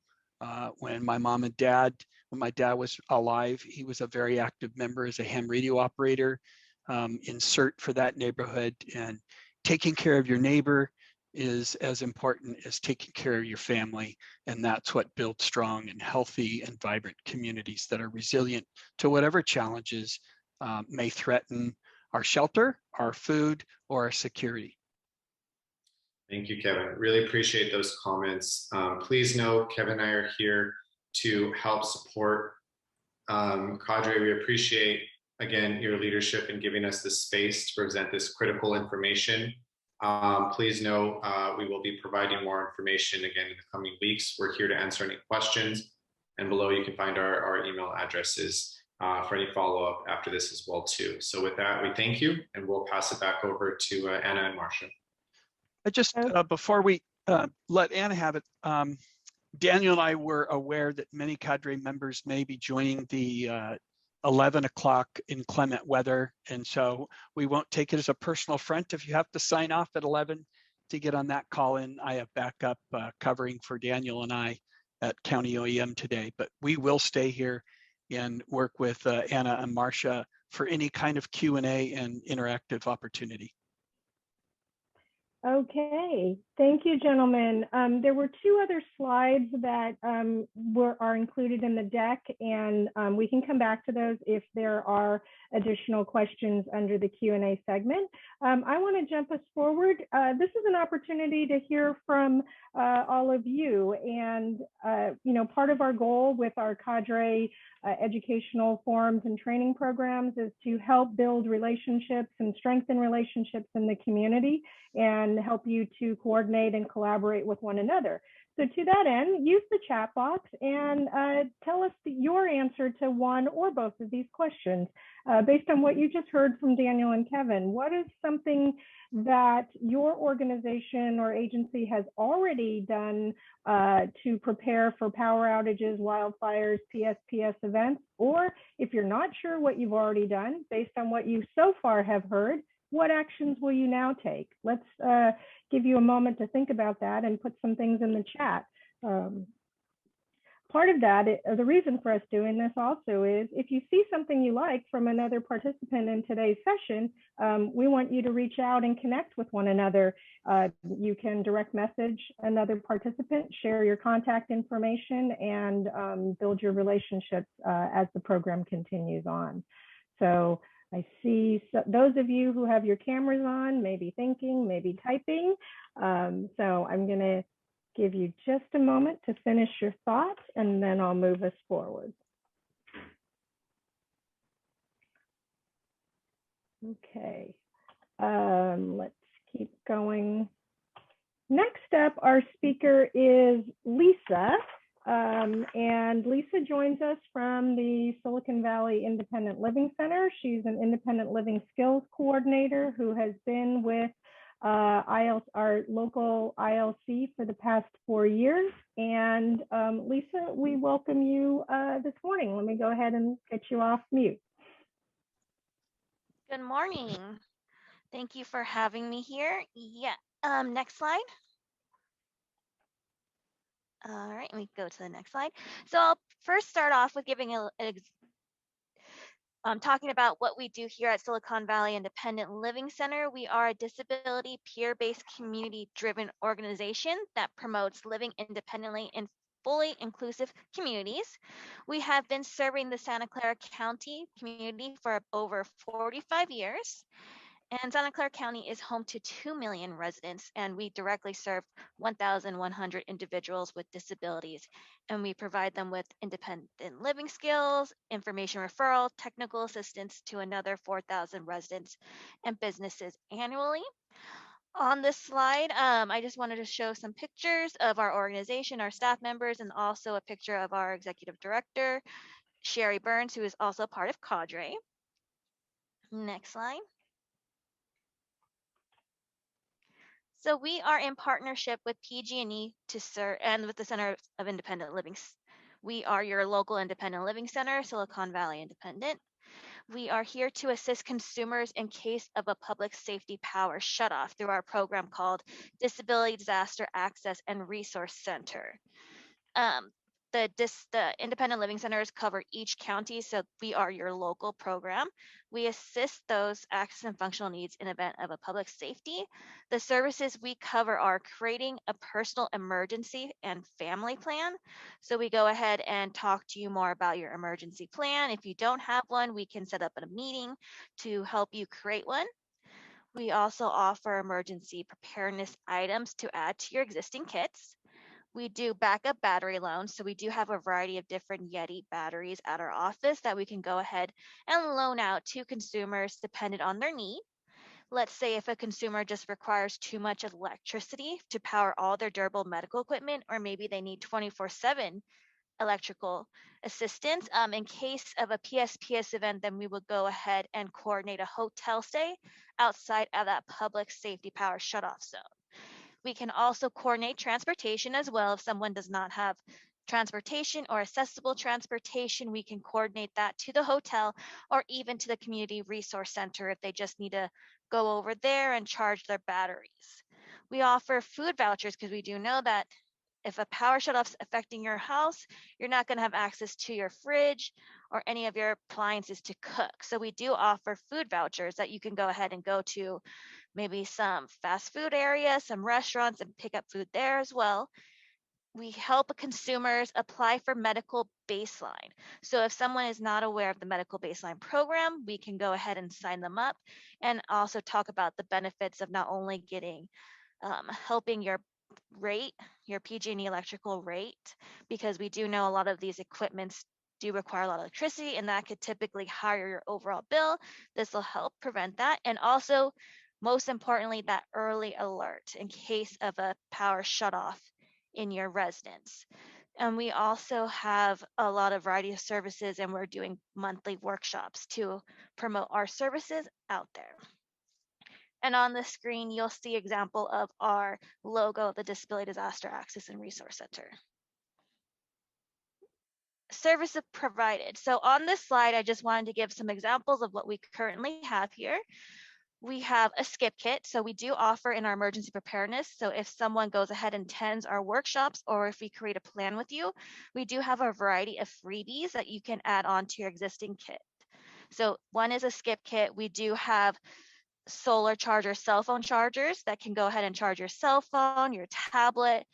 When my mom and dad, when my dad was alive, he was a very active member as a ham radio operator in CERT for that neighborhood. And taking care of your neighbor is as important as taking care of your family. And that's what builds strong and healthy and vibrant communities that are resilient to whatever challenges may threaten our shelter, our food, or our security. Thank you, Kevin. Really appreciate those comments. Please know Kevin and I are here to help support CADRE. We appreciate, again, your leadership in giving us this space to present this critical information. Please know we will be providing more information again in the coming weeks. We're here to answer any questions. And below you can find our email addresses for any follow-up after this as well too. So with that, we thank you and we'll pass it back over to Anna and Marcia. I just, before we let Anna have it, Daniel and I were aware that many CADRE members may be joining the 11 o'clock inclement weather. And so we won't take it as a personal affront if you have to sign off at 11 to get on that call in. I have backup covering for Daniel and I at County OEM today, but we will stay here and work with Anna and Marcia for any kind of Q&A and interactive opportunity. Okay, thank you, gentlemen. There were two other slides that are included in the deck, and we can come back to those if there are additional questions under the Q&A segment. I want to jump us forward. This is an opportunity to hear from all of you, and part of our goal with our CADRE educational forums and training programs is to help build relationships and strengthen relationships in the community and help you to coordinate and collaborate with one another. So to that end, use the chat box and tell us your answer to one or both of these questions. Based on what you just heard from Daniel and Kevin, what is something that your organization or agency has already done to prepare for power outages, wildfires, PSPS events? Or if you're not sure what you've already done, based on what you so far have heard, what actions will you now take? Let's give you a moment to think about that and put some things in the chat. Part of that, the reason for us doing this also is if you see something you like from another participant in today's session, we want you to reach out and connect with one another. You can direct message another participant, share your contact information, and build your relationships as the program continues on. So I see those of you who have your cameras on, maybe thinking, maybe typing. So I'm going to give you just a moment to finish your thoughts, and then I'll move us forward. Okay, let's keep going. Next up, our speaker is Lisa. And Lisa joins us from the Silicon Valley Independent Living Center. She's an independent living skills coordinator who has been with our local ILC for the past 4 years. And Lisa, we welcome you this morning. Let me go ahead and get you off mute. Good morning. Thank you for having me here. Yeah. Next slide. All right, we go to the next slide. So I'll first start off with giving talking about what we do here at Silicon Valley Independent Living Center. We are a disability peer-based community-driven organization that promotes living independently in fully inclusive communities. We have been serving the Santa Clara County community for over 45 years. And Santa Clara County is home to 2 million residents, and we directly serve 1,100 individuals with disabilities. And we provide them with independent living skills, information referral, technical assistance to another 4,000 residents and businesses annually. On this slide, I just wanted to show some pictures of our organization, our staff members, and also a picture of our executive director, Sherry Burns, who is also part of CADRE. Next slide. So we are in partnership with PG&E to serve and with the Center of Independent Living. We are your local independent living center, Silicon Valley Independent. We are here to assist consumers in case of a public safety power shutoff through our program called Disability Disaster Access and Resource Center. The independent living centers cover each county, so we are your local program. We assist those access and functional needs in event of a public safety. The services we cover are creating a personal emergency and family plan. So we go ahead and talk to you more about your emergency plan. If you don't have one, we can set up a meeting to help you create one. We also offer emergency preparedness items to add to your existing kits. We do backup battery loans. So we do have a variety of different Yeti batteries at our office that we can go ahead and loan out to consumers dependent on their need. Let's say if a consumer just requires too much electricity to power all their durable medical equipment, or maybe they need 24/7 electrical assistance. In case of a PSPS event, then we would go ahead and coordinate a hotel stay outside of that public safety power shutoff zone. We can also coordinate transportation as well. If someone does not have transportation or accessible transportation, we can coordinate that to the hotel or even to the community resource center if they just need to go over there and charge their batteries. We offer food vouchers because we do know that if a power shutoff's affecting your house, you're not going to have access to your fridge or any of your appliances to cook. So we do offer food vouchers that you can go ahead and go to maybe some fast food area, some restaurants, and pick up food there as well. We help consumers apply for medical baseline. So if someone is not aware of the medical baseline program, we can go ahead and sign them up and also talk about the benefits of not only getting helping your rate, your PG&E electrical rate, because we do know a lot of these equipments do require a lot of electricity and that could typically higher your overall bill. This will help prevent that. And also, most importantly, that early alert in case of a power shutoff in your residence. And we also have a lot of variety of services and we're doing monthly workshops to promote our services out there. And on the screen, you'll see example of our logo, the Disability Disaster Access and Resource Center. Services provided. So on this slide, I just wanted to give some examples of what we currently have here. We have a skip kit. So we do offer in our emergency preparedness. So if someone goes ahead and attends our workshops, or if we create a plan with you, we do have a variety of freebies that you can add on to your existing kit. So one is a skip kit. We do have solar charger cell phone chargers that can go ahead and charge your cell phone, your tablet,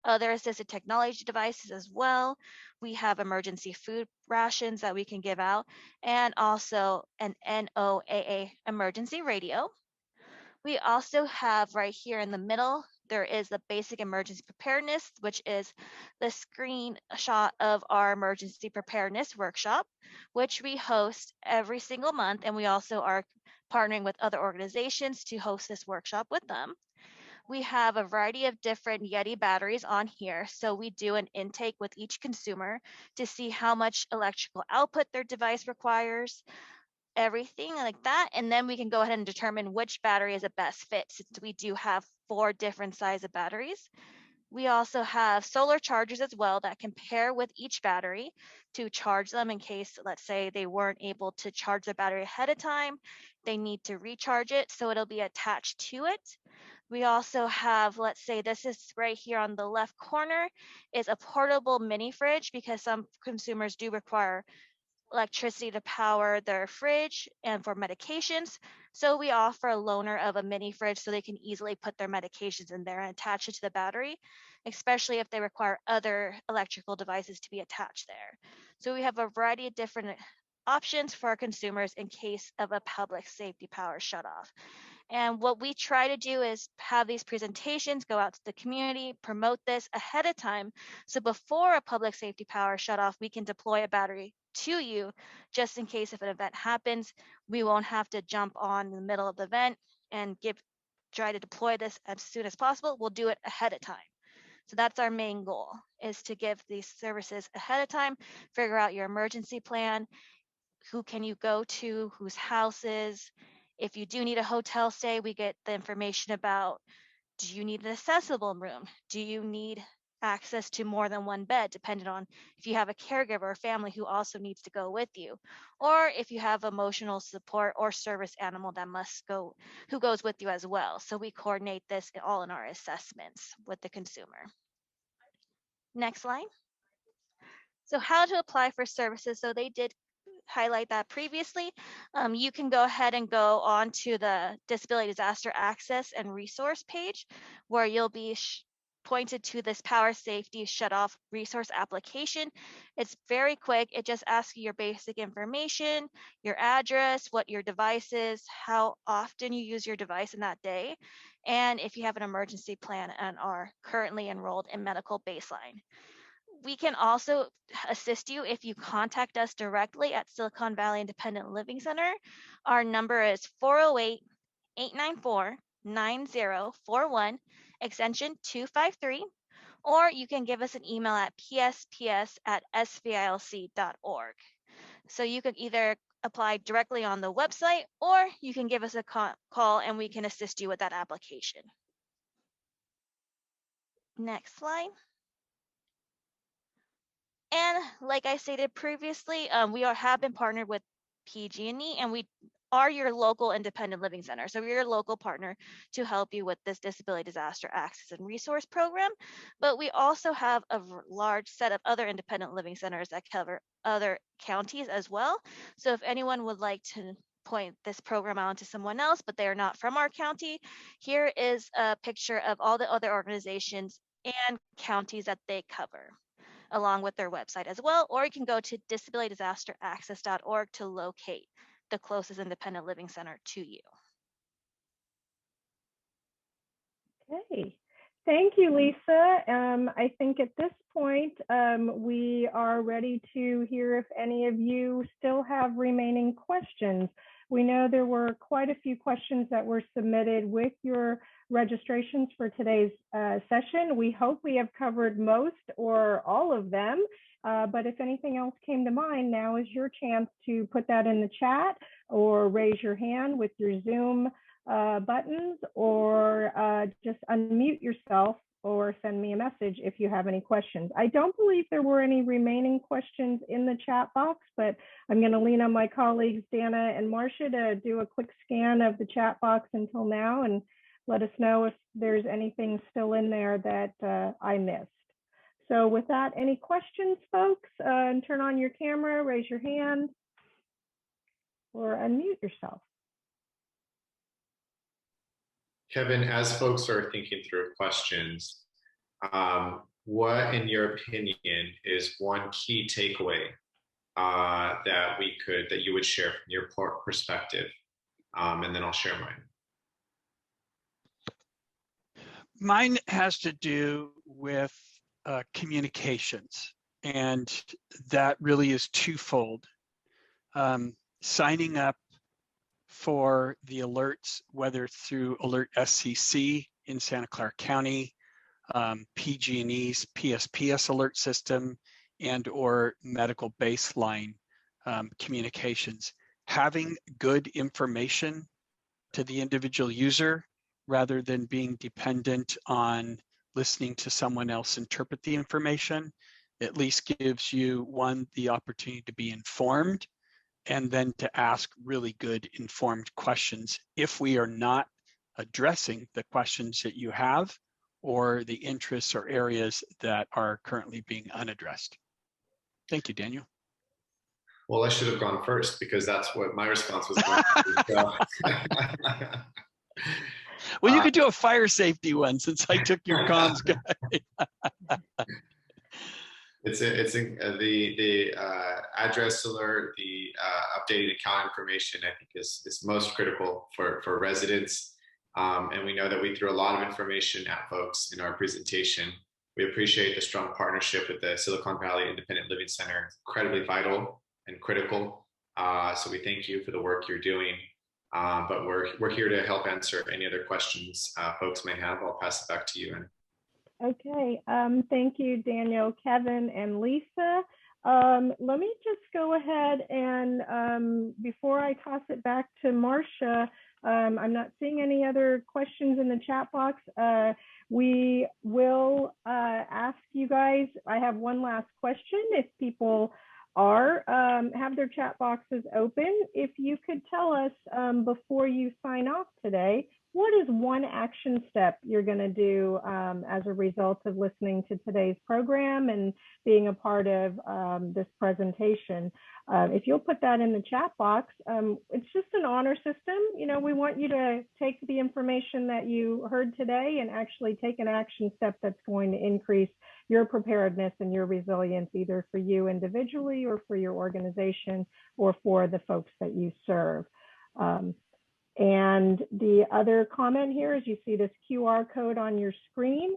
other assisted technology devices as well. We have emergency food rations that we can give out, and also an NOAA emergency radio. We also have right here in the middle, there is the basic emergency preparedness, which is the screenshot of our emergency preparedness workshop, which we host every single month. And we also are partnering with other organizations to host this workshop with them. We have a variety of different Yeti batteries on here. So we do an intake with each consumer to see how much electrical output their device requires, everything like that. And then we can go ahead and determine which battery is a best fit, since we do have 4 different sizes of batteries. We also have solar chargers as well that can pair with each battery to charge them in case, let's say, they weren't able to charge their battery ahead of time. They need to recharge it, so it'll be attached to it. We also have, let's say this is right here on the left corner, is a portable mini fridge, because some consumers do require electricity to power their fridge and for medications. So we offer a loaner of a mini fridge so they can easily put their medications in there and attach it to the battery, especially if they require other electrical devices to be attached there. So we have a variety of different options for our consumers in case of a public safety power shutoff. And what we try to do is have these presentations go out to the community, promote this ahead of time. So before a public safety power shutoff, we can deploy a battery to you just in case if an event happens. We won't have to jump on in the middle of the event and try to deploy this as soon as possible. We'll do it ahead of time. So that's our main goal, is to give these services ahead of time, figure out your emergency plan, who can you go to, whose houses. If you do need a hotel stay, we get the information about, do you need an accessible room? Do you need access to more than one bed, depending on if you have a caregiver or family who also needs to go with you, or if you have emotional support or service animal that must go, who goes with you as well. So we coordinate this all in our assessments with the consumer. Next slide. So how to apply for services. So they did highlight that previously. You can go ahead and go on to the Disability Disaster Access and Resource page, where you'll be pointed to this Power Safety Shutoff Resource application. It's very quick. It just asks you your basic information, your address, what your device is, how often you use your device in that day, and if you have an emergency plan and are currently enrolled in medical baseline. We can also assist you if you contact us directly at Silicon Valley Independent Living Center. Our number is 408-894-9041, extension 253, or you can give us an email at psps@svilc.org. So you can either apply directly on the website, or you can give us a call and we can assist you with that application. Next slide. And like I stated previously, we have been partnered with PG&E, and we are your local independent living center. So we're your local partner to help you with this Disability Disaster Access and Resource Program. But we also have a large set of other independent living centers that cover other counties as well. So if anyone would like to point this program out to someone else, but they are not from our county, here is a picture of all the other organizations and counties that they cover, along with their website as well, or you can go to disabilitydisasteraccess.org to locate the closest independent living center to you. Okay, thank you, Lisa. I think at this point, we are ready to hear if any of you still have remaining questions. We know there were quite a few questions that were submitted with your registrations for today's session. We hope we have covered most or all of them, but if anything else came to mind, now is your chance to put that in the chat or raise your hand with your Zoom buttons, or just unmute yourself or send me a message if you have any questions. I don't believe there were any remaining questions in the chat box, but I'm going to lean on my colleagues Dana and Marcia to do a quick scan of the chat box until now and let us know if there's anything still in there that I missed. So with that, any questions, folks? And turn on your camera, raise your hand, or unmute yourself. Kevin, as folks are thinking through questions, what, in your opinion, is one key takeaway that you would share from your perspective? And then I'll share mine. Mine has to do with communications, and that really is twofold. Signing up for the alerts, whether through Alert SCC in Santa Clara County, PG&E's PSPS alert system, and or medical baseline communications. Having good information to the individual user rather than being dependent on listening to someone else interpret the information, at least gives you, one, the opportunity to be informed, and then to ask really good informed questions if we are not addressing the questions that you have or the interests or areas that are currently being unaddressed. Thank you, Daniel. Well, I should have gone first because that's what my response was going to be. Well, you could do a fire safety one since I took your comms guy. The address alert, the updated account information, I think is most critical for residents. And we know that we threw a lot of information at folks in our presentation. We appreciate the strong partnership with the Silicon Valley Independent Living Center. It's incredibly vital and critical. So we thank you for the work you're doing. But we're here to help answer any other questions folks may have. I'll pass it back to you, Anna. Okay, thank you, Daniel, Kevin, and Lisa. Let me just go ahead and before I toss it back to Marcia, I'm not seeing any other questions in the chat box. We will ask you guys, I have one last question. If people are have their chat boxes open, if you could tell us before you sign off today, what is one action step you're going to do as a result of listening to today's program and being a part of this presentation? If you'll put that in the chat box, it's just an honor system. You know, we want you to take the information that you heard today and actually take an action step that's going to increase your preparedness and your resilience, either for you individually or for your organization or for the folks that you serve. And the other comment here is you see this QR code on your screen.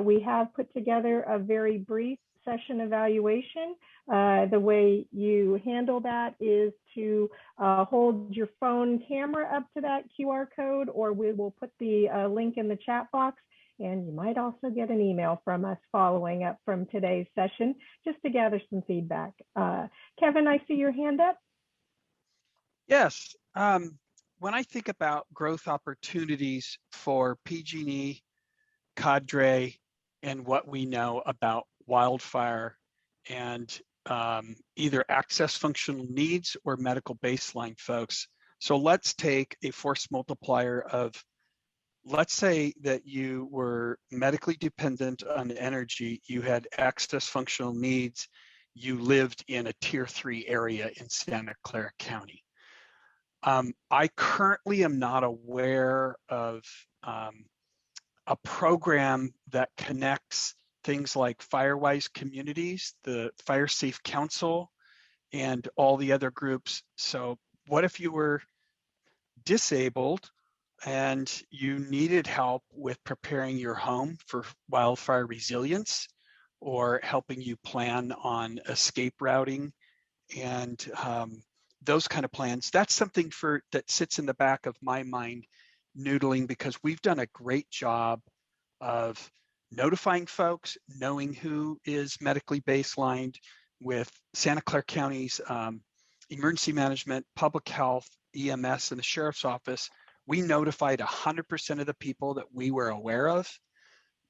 We have put together a very brief session evaluation. The way you handle that is to hold your phone camera up to that QR code, or we will put the link in the chat box. And you might also get an email from us following up from today's session, just to gather some feedback. Kevin, I see your hand up. Yes. When I think about growth opportunities for PG&E, CADRE, and what we know about wildfire and either access functional needs or medical baseline folks. So let's take a force multiplier of, let's say that you were medically dependent on energy, you had access functional needs, you lived in a tier 3 area in Santa Clara County. I currently am not aware of a program that connects things like Firewise communities, the Fire Safe Council, and all the other groups. So what if you were disabled and you needed help with preparing your home for wildfire resilience, or helping you plan on escape routing and those kind of plans? That's something that sits in the back of my mind noodling, because we've done a great job of notifying folks, knowing who is medically baselined with Santa Clara County's emergency management, public health, EMS, and the sheriff's office. We notified 100% of the people that we were aware of.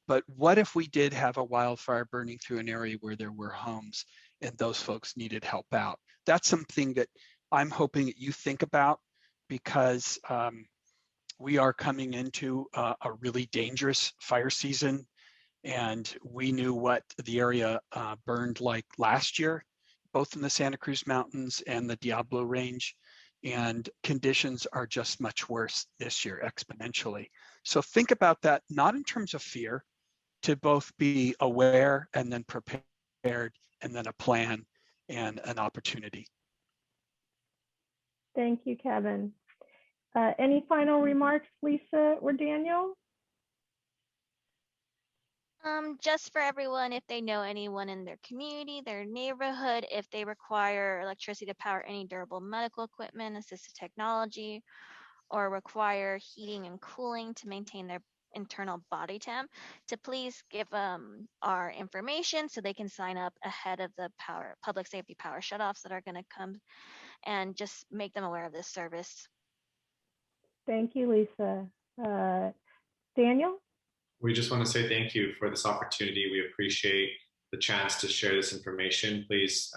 But what if we did have a wildfire burning through an area where there were homes and those folks needed help out? That's something that I'm hoping that you think about, because we are coming into a really dangerous fire season, and we knew what the area burned like last year, both in the Santa Cruz Mountains and the Diablo Range, and conditions are just much worse this year exponentially. So think about that, not in terms of fear, to both be aware and then prepared, and then a plan and an opportunity. Thank you, Kevin. Any final remarks, Lisa or Daniel? Just for everyone, if they know anyone in their community, their neighborhood, if they require electricity to power any durable medical equipment, assistive technology, or require heating and cooling to maintain their internal body temp, to please give our information so they can sign up ahead of the public safety power shutoffs that are going to come, and just make them aware of this service. Thank you, Lisa. Daniel? We just want to say thank you for this opportunity. We appreciate the chance to share this information. Please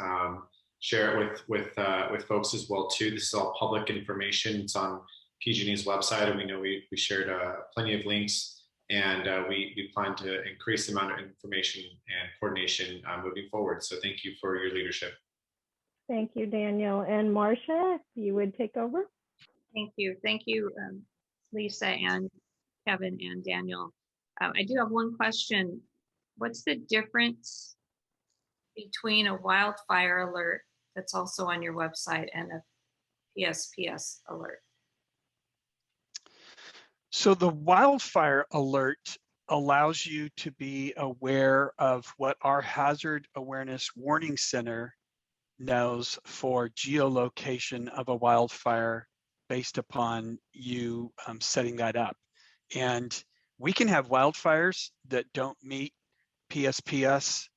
share it with folks as well too. This is all public information. It's on PG&E's website, and we know we shared plenty of links, and we plan to increase the amount of information and coordination moving forward. So thank you for your leadership. Thank you, Daniel. And Marcia, if you would take over. Thank you. Thank you, Lisa and Kevin and Daniel. I do have one question. What's the difference between a wildfire alert that's also on your website and a PSPS alert? So the wildfire alert allows you to be aware of what our Hazard Awareness Warning Center knows for geolocation of a wildfire based upon you setting that up. And we can have wildfires that don't meet PSPS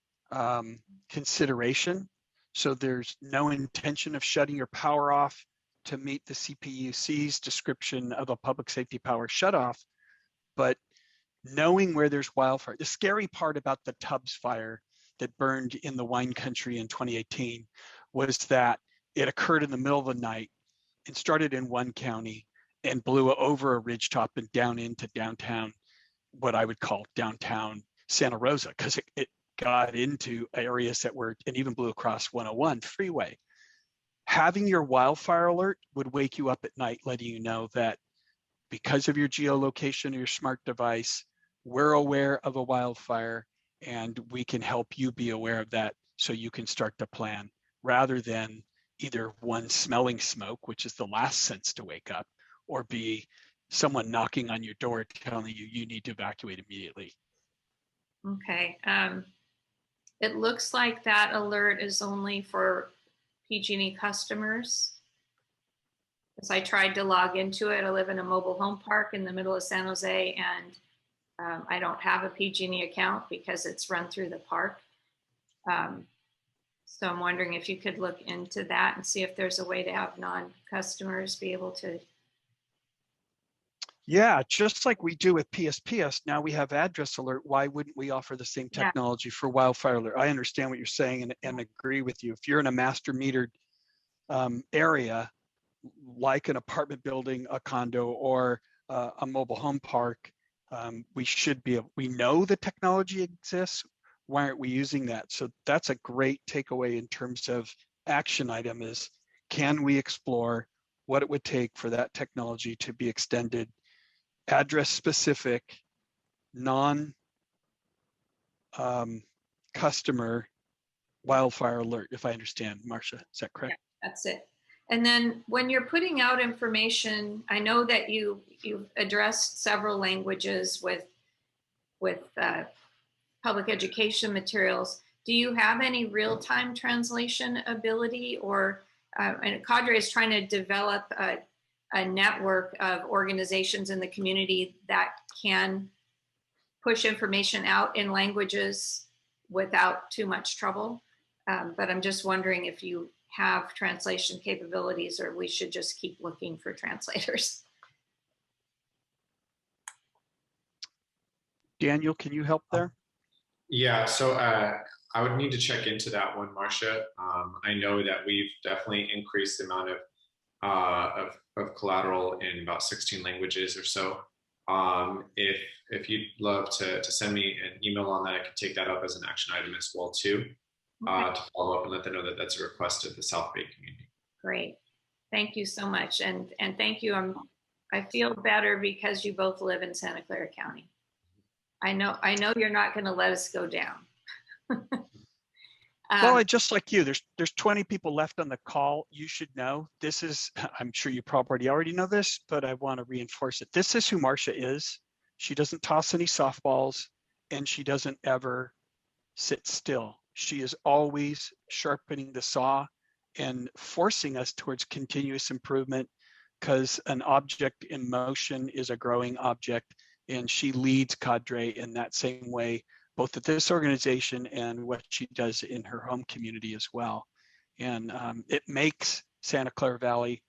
consideration. So there's no intention of shutting your power off to meet the CPUC's description of a public safety power shutoff. But knowing where there's wildfire, the scary part about the Tubbs fire that burned in the wine country in 2018 was that it occurred in the middle of the night and started in one county and blew over a ridgetop and down into downtown, what I would call downtown Santa Rosa, because it got into areas that were, and even blew across 101 freeway. Having your wildfire alert would wake you up at night, letting you know that because of your geolocation or your smart device, we're aware of a wildfire and we can help you be aware of that so you can start to plan, rather than either one, smelling smoke, which is the last sense to wake up, or B, someone knocking on your door telling you you need to evacuate immediately. Okay. It looks like that alert is only for PG&E customers. As I tried to log into it, I live in a mobile home park in the middle of San Jose, and I don't have a PG&E account because it's run through the park. So I'm wondering if you could look into that and see if there's a way to have non-customers be able to. Yeah, just like we do with PSPS, now we have address alert. Why wouldn't we offer the same technology for wildfire alert? I understand what you're saying and agree with you. If you're in a master metered area, like an apartment building, a condo, or a mobile home park, we know the technology exists. Why aren't we using that? So that's a great takeaway in terms of action item is, can we explore what it would take for that technology to be extended, address specific, non customer wildfire alert, if I understand, Marcia, is that correct? Yeah, that's it. And then when you're putting out information, I know that you've addressed several languages with public education materials. Do you have any real-time translation ability, or and CADRE is trying to develop a network of organizations in the community that can push information out in languages without too much trouble. But I'm just wondering if you have translation capabilities, or we should just keep looking for translators. Daniel, can you help there? Yeah, so I would need to check into that one, Marcia. I know that we've definitely increased the amount of collateral in about 16 languages or so. If you'd love to send me an email on that, I can take that up as an action item as well too, to follow up and let them know that that's a request of the South Bay community. Great, thank you so much, and thank you. I feel better because you both live in Santa Clara County. I know you're not going to let us go down. Well, just like you, there's 20 people left on the call. You should know this is, I'm sure you probably already know this, but I want to reinforce it. This is who Marcia is. She doesn't toss any softballs, and she doesn't ever sit still. She is always sharpening the saw and forcing us towards continuous improvement, because an object in motion is a growing object, and she leads CADRE in that same way, both at this organization and what she does in her home community as well. And it makes Santa Clara Valley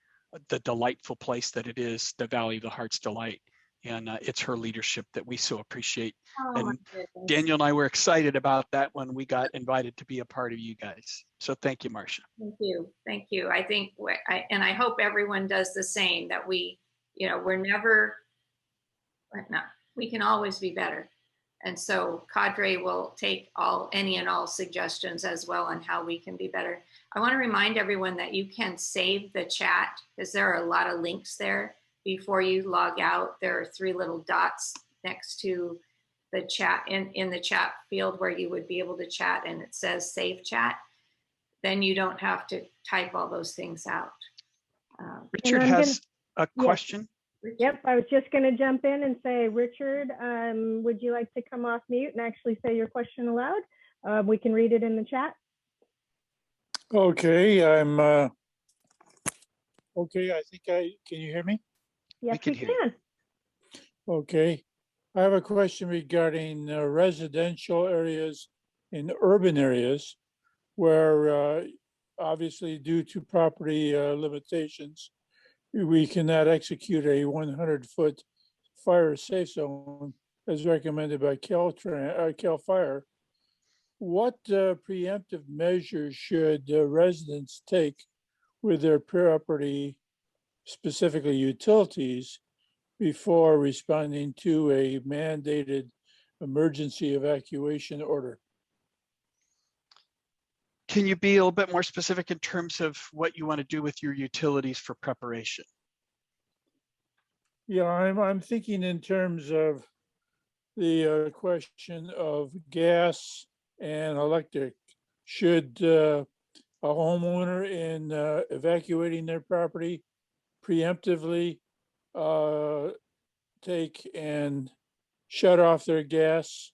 the delightful place that it is, the Valley of the Heart's Delight. And it's her leadership that we so appreciate. And Daniel and I were excited about that when we got invited to be a part of you guys. So thank you, Marcia. Thank you, thank you. I think, and I hope everyone does the same, that we're never, no, we can always be better. And so CADRE will take any and all suggestions as well on how we can be better. I want to remind everyone that you can save the chat, because there are a lot of links there. Before you log out, there are 3 little dots next to the chat in the chat field where you would be able to chat, and it says save chat. Then you don't have to type all those things out. Richard has a question. Yep, I was just going to jump in and say, Richard, would you like to come off mute and actually say your question aloud? We can read it in the chat. Okay, okay, I think can you hear me? Yes, we can. Okay, I have a question regarding residential areas in urban areas where obviously due to property limitations, we cannot execute a 100-foot fire safe zone as recommended by CAL FIRE. What preemptive measures should residents take with their property specifically utilities, before responding to a mandated emergency evacuation order? Can you be a little bit more specific in terms of what you want to do with your utilities for preparation? Yeah, I'm thinking in terms of the question of gas and electric. Should a homeowner in evacuating their property preemptively take and shut off their gas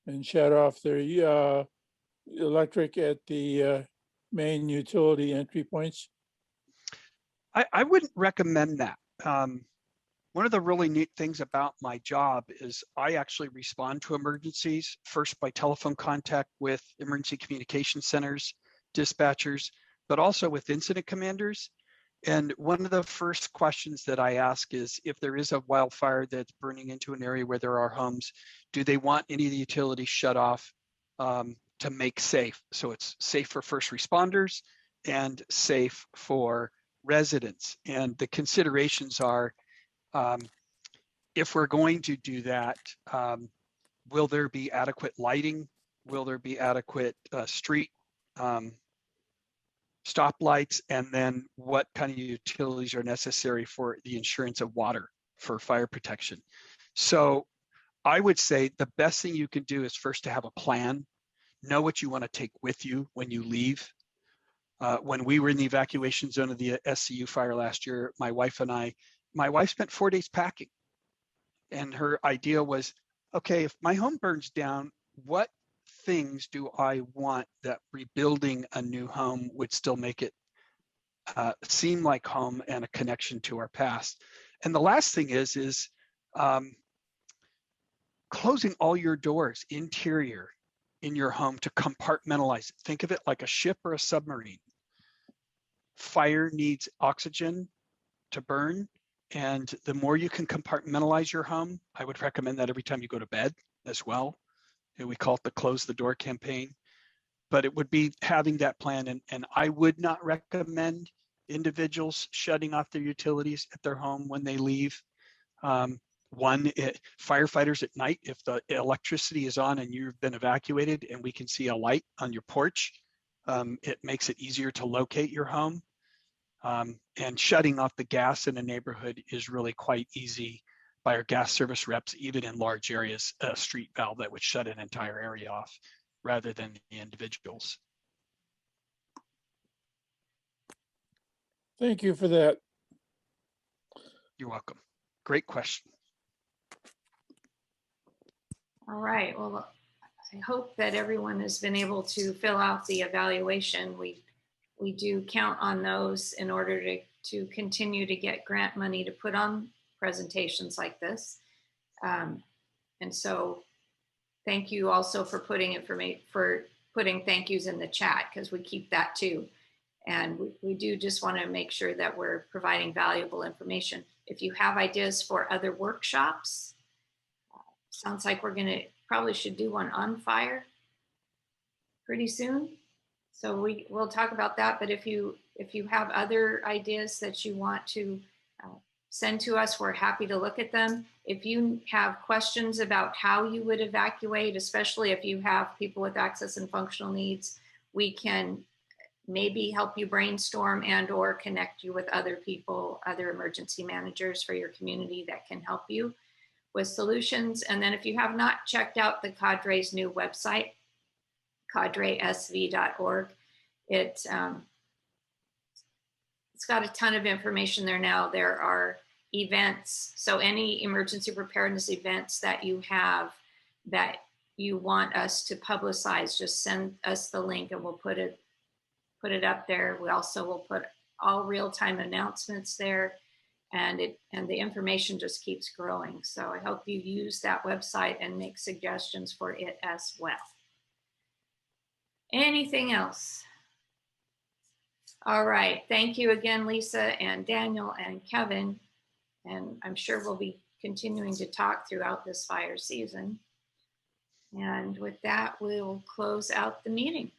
and shut off their electric at the main utility entry points? I wouldn't recommend that. One of the really neat things about my job is I actually respond to emergencies, first by telephone contact with emergency communication centers, dispatchers, but also with incident commanders. And one of the first questions that I ask is, if there is a wildfire that's burning into an area where there are homes, do they want any of the utilities shut off to make safe? So it's safe for first responders and safe for residents. And the considerations are, if we're going to do that, will there be adequate lighting? Will there be adequate street stoplights? And then what kind of utilities are necessary for the insurance of water for fire protection? So I would say the best thing you can do is first to have a plan, know what you want to take with you when you leave. When we were in the evacuation zone of the SCU fire last year, my wife spent 4 days packing. And her idea was, okay, if my home burns down, what things do I want that rebuilding a new home would still make it seem like home and a connection to our past? And the last thing is closing all your doors, interior, in your home to compartmentalize it. Think of it like a ship or a submarine. Fire needs oxygen to burn. And the more you can compartmentalize your home, I would recommend that every time you go to bed as well. And we call it the close the door campaign. But it would be having that plan. And I would not recommend individuals shutting off their utilities at their home when they leave. Firefighters at night, if the electricity is on and you've been evacuated and we can see a light on your porch, it makes it easier to locate your home. And shutting off the gas in a neighborhood is really quite easy by our gas service reps, even in large areas, a street valve that would shut an entire area off rather than the individuals. Thank you for that. You're welcome. Great question. All right, well, I hope that everyone has been able to fill out the evaluation. We do count on those in order to continue to get grant money to put on presentations like this. And so thank you also for putting thank yous in the chat, because we keep that too. And we do just want to make sure that we're providing valuable information. If you have ideas for other workshops, sounds like probably should do one on fire pretty soon. So we'll talk about that. But if you have other ideas that you want to send to us, we're happy to look at them. If you have questions about how you would evacuate, especially if you have people with access and functional needs, we can maybe help you brainstorm and or connect you with other people, other emergency managers for your community that can help you with solutions. And then if you have not checked out the CADRE's new website, cadresv.org, it's got a ton of information there now. There are events, so any emergency preparedness events that you have that you want us to publicize, just send us the link and we'll put it up there. We also will put all real-time announcements there, and the information just keeps growing. So I hope you use that website and make suggestions for it as well. Anything else? All right, thank you again, Lisa and Daniel and Kevin. And I'm sure we'll be continuing to talk throughout this fire season. And with that, we'll close out the meeting.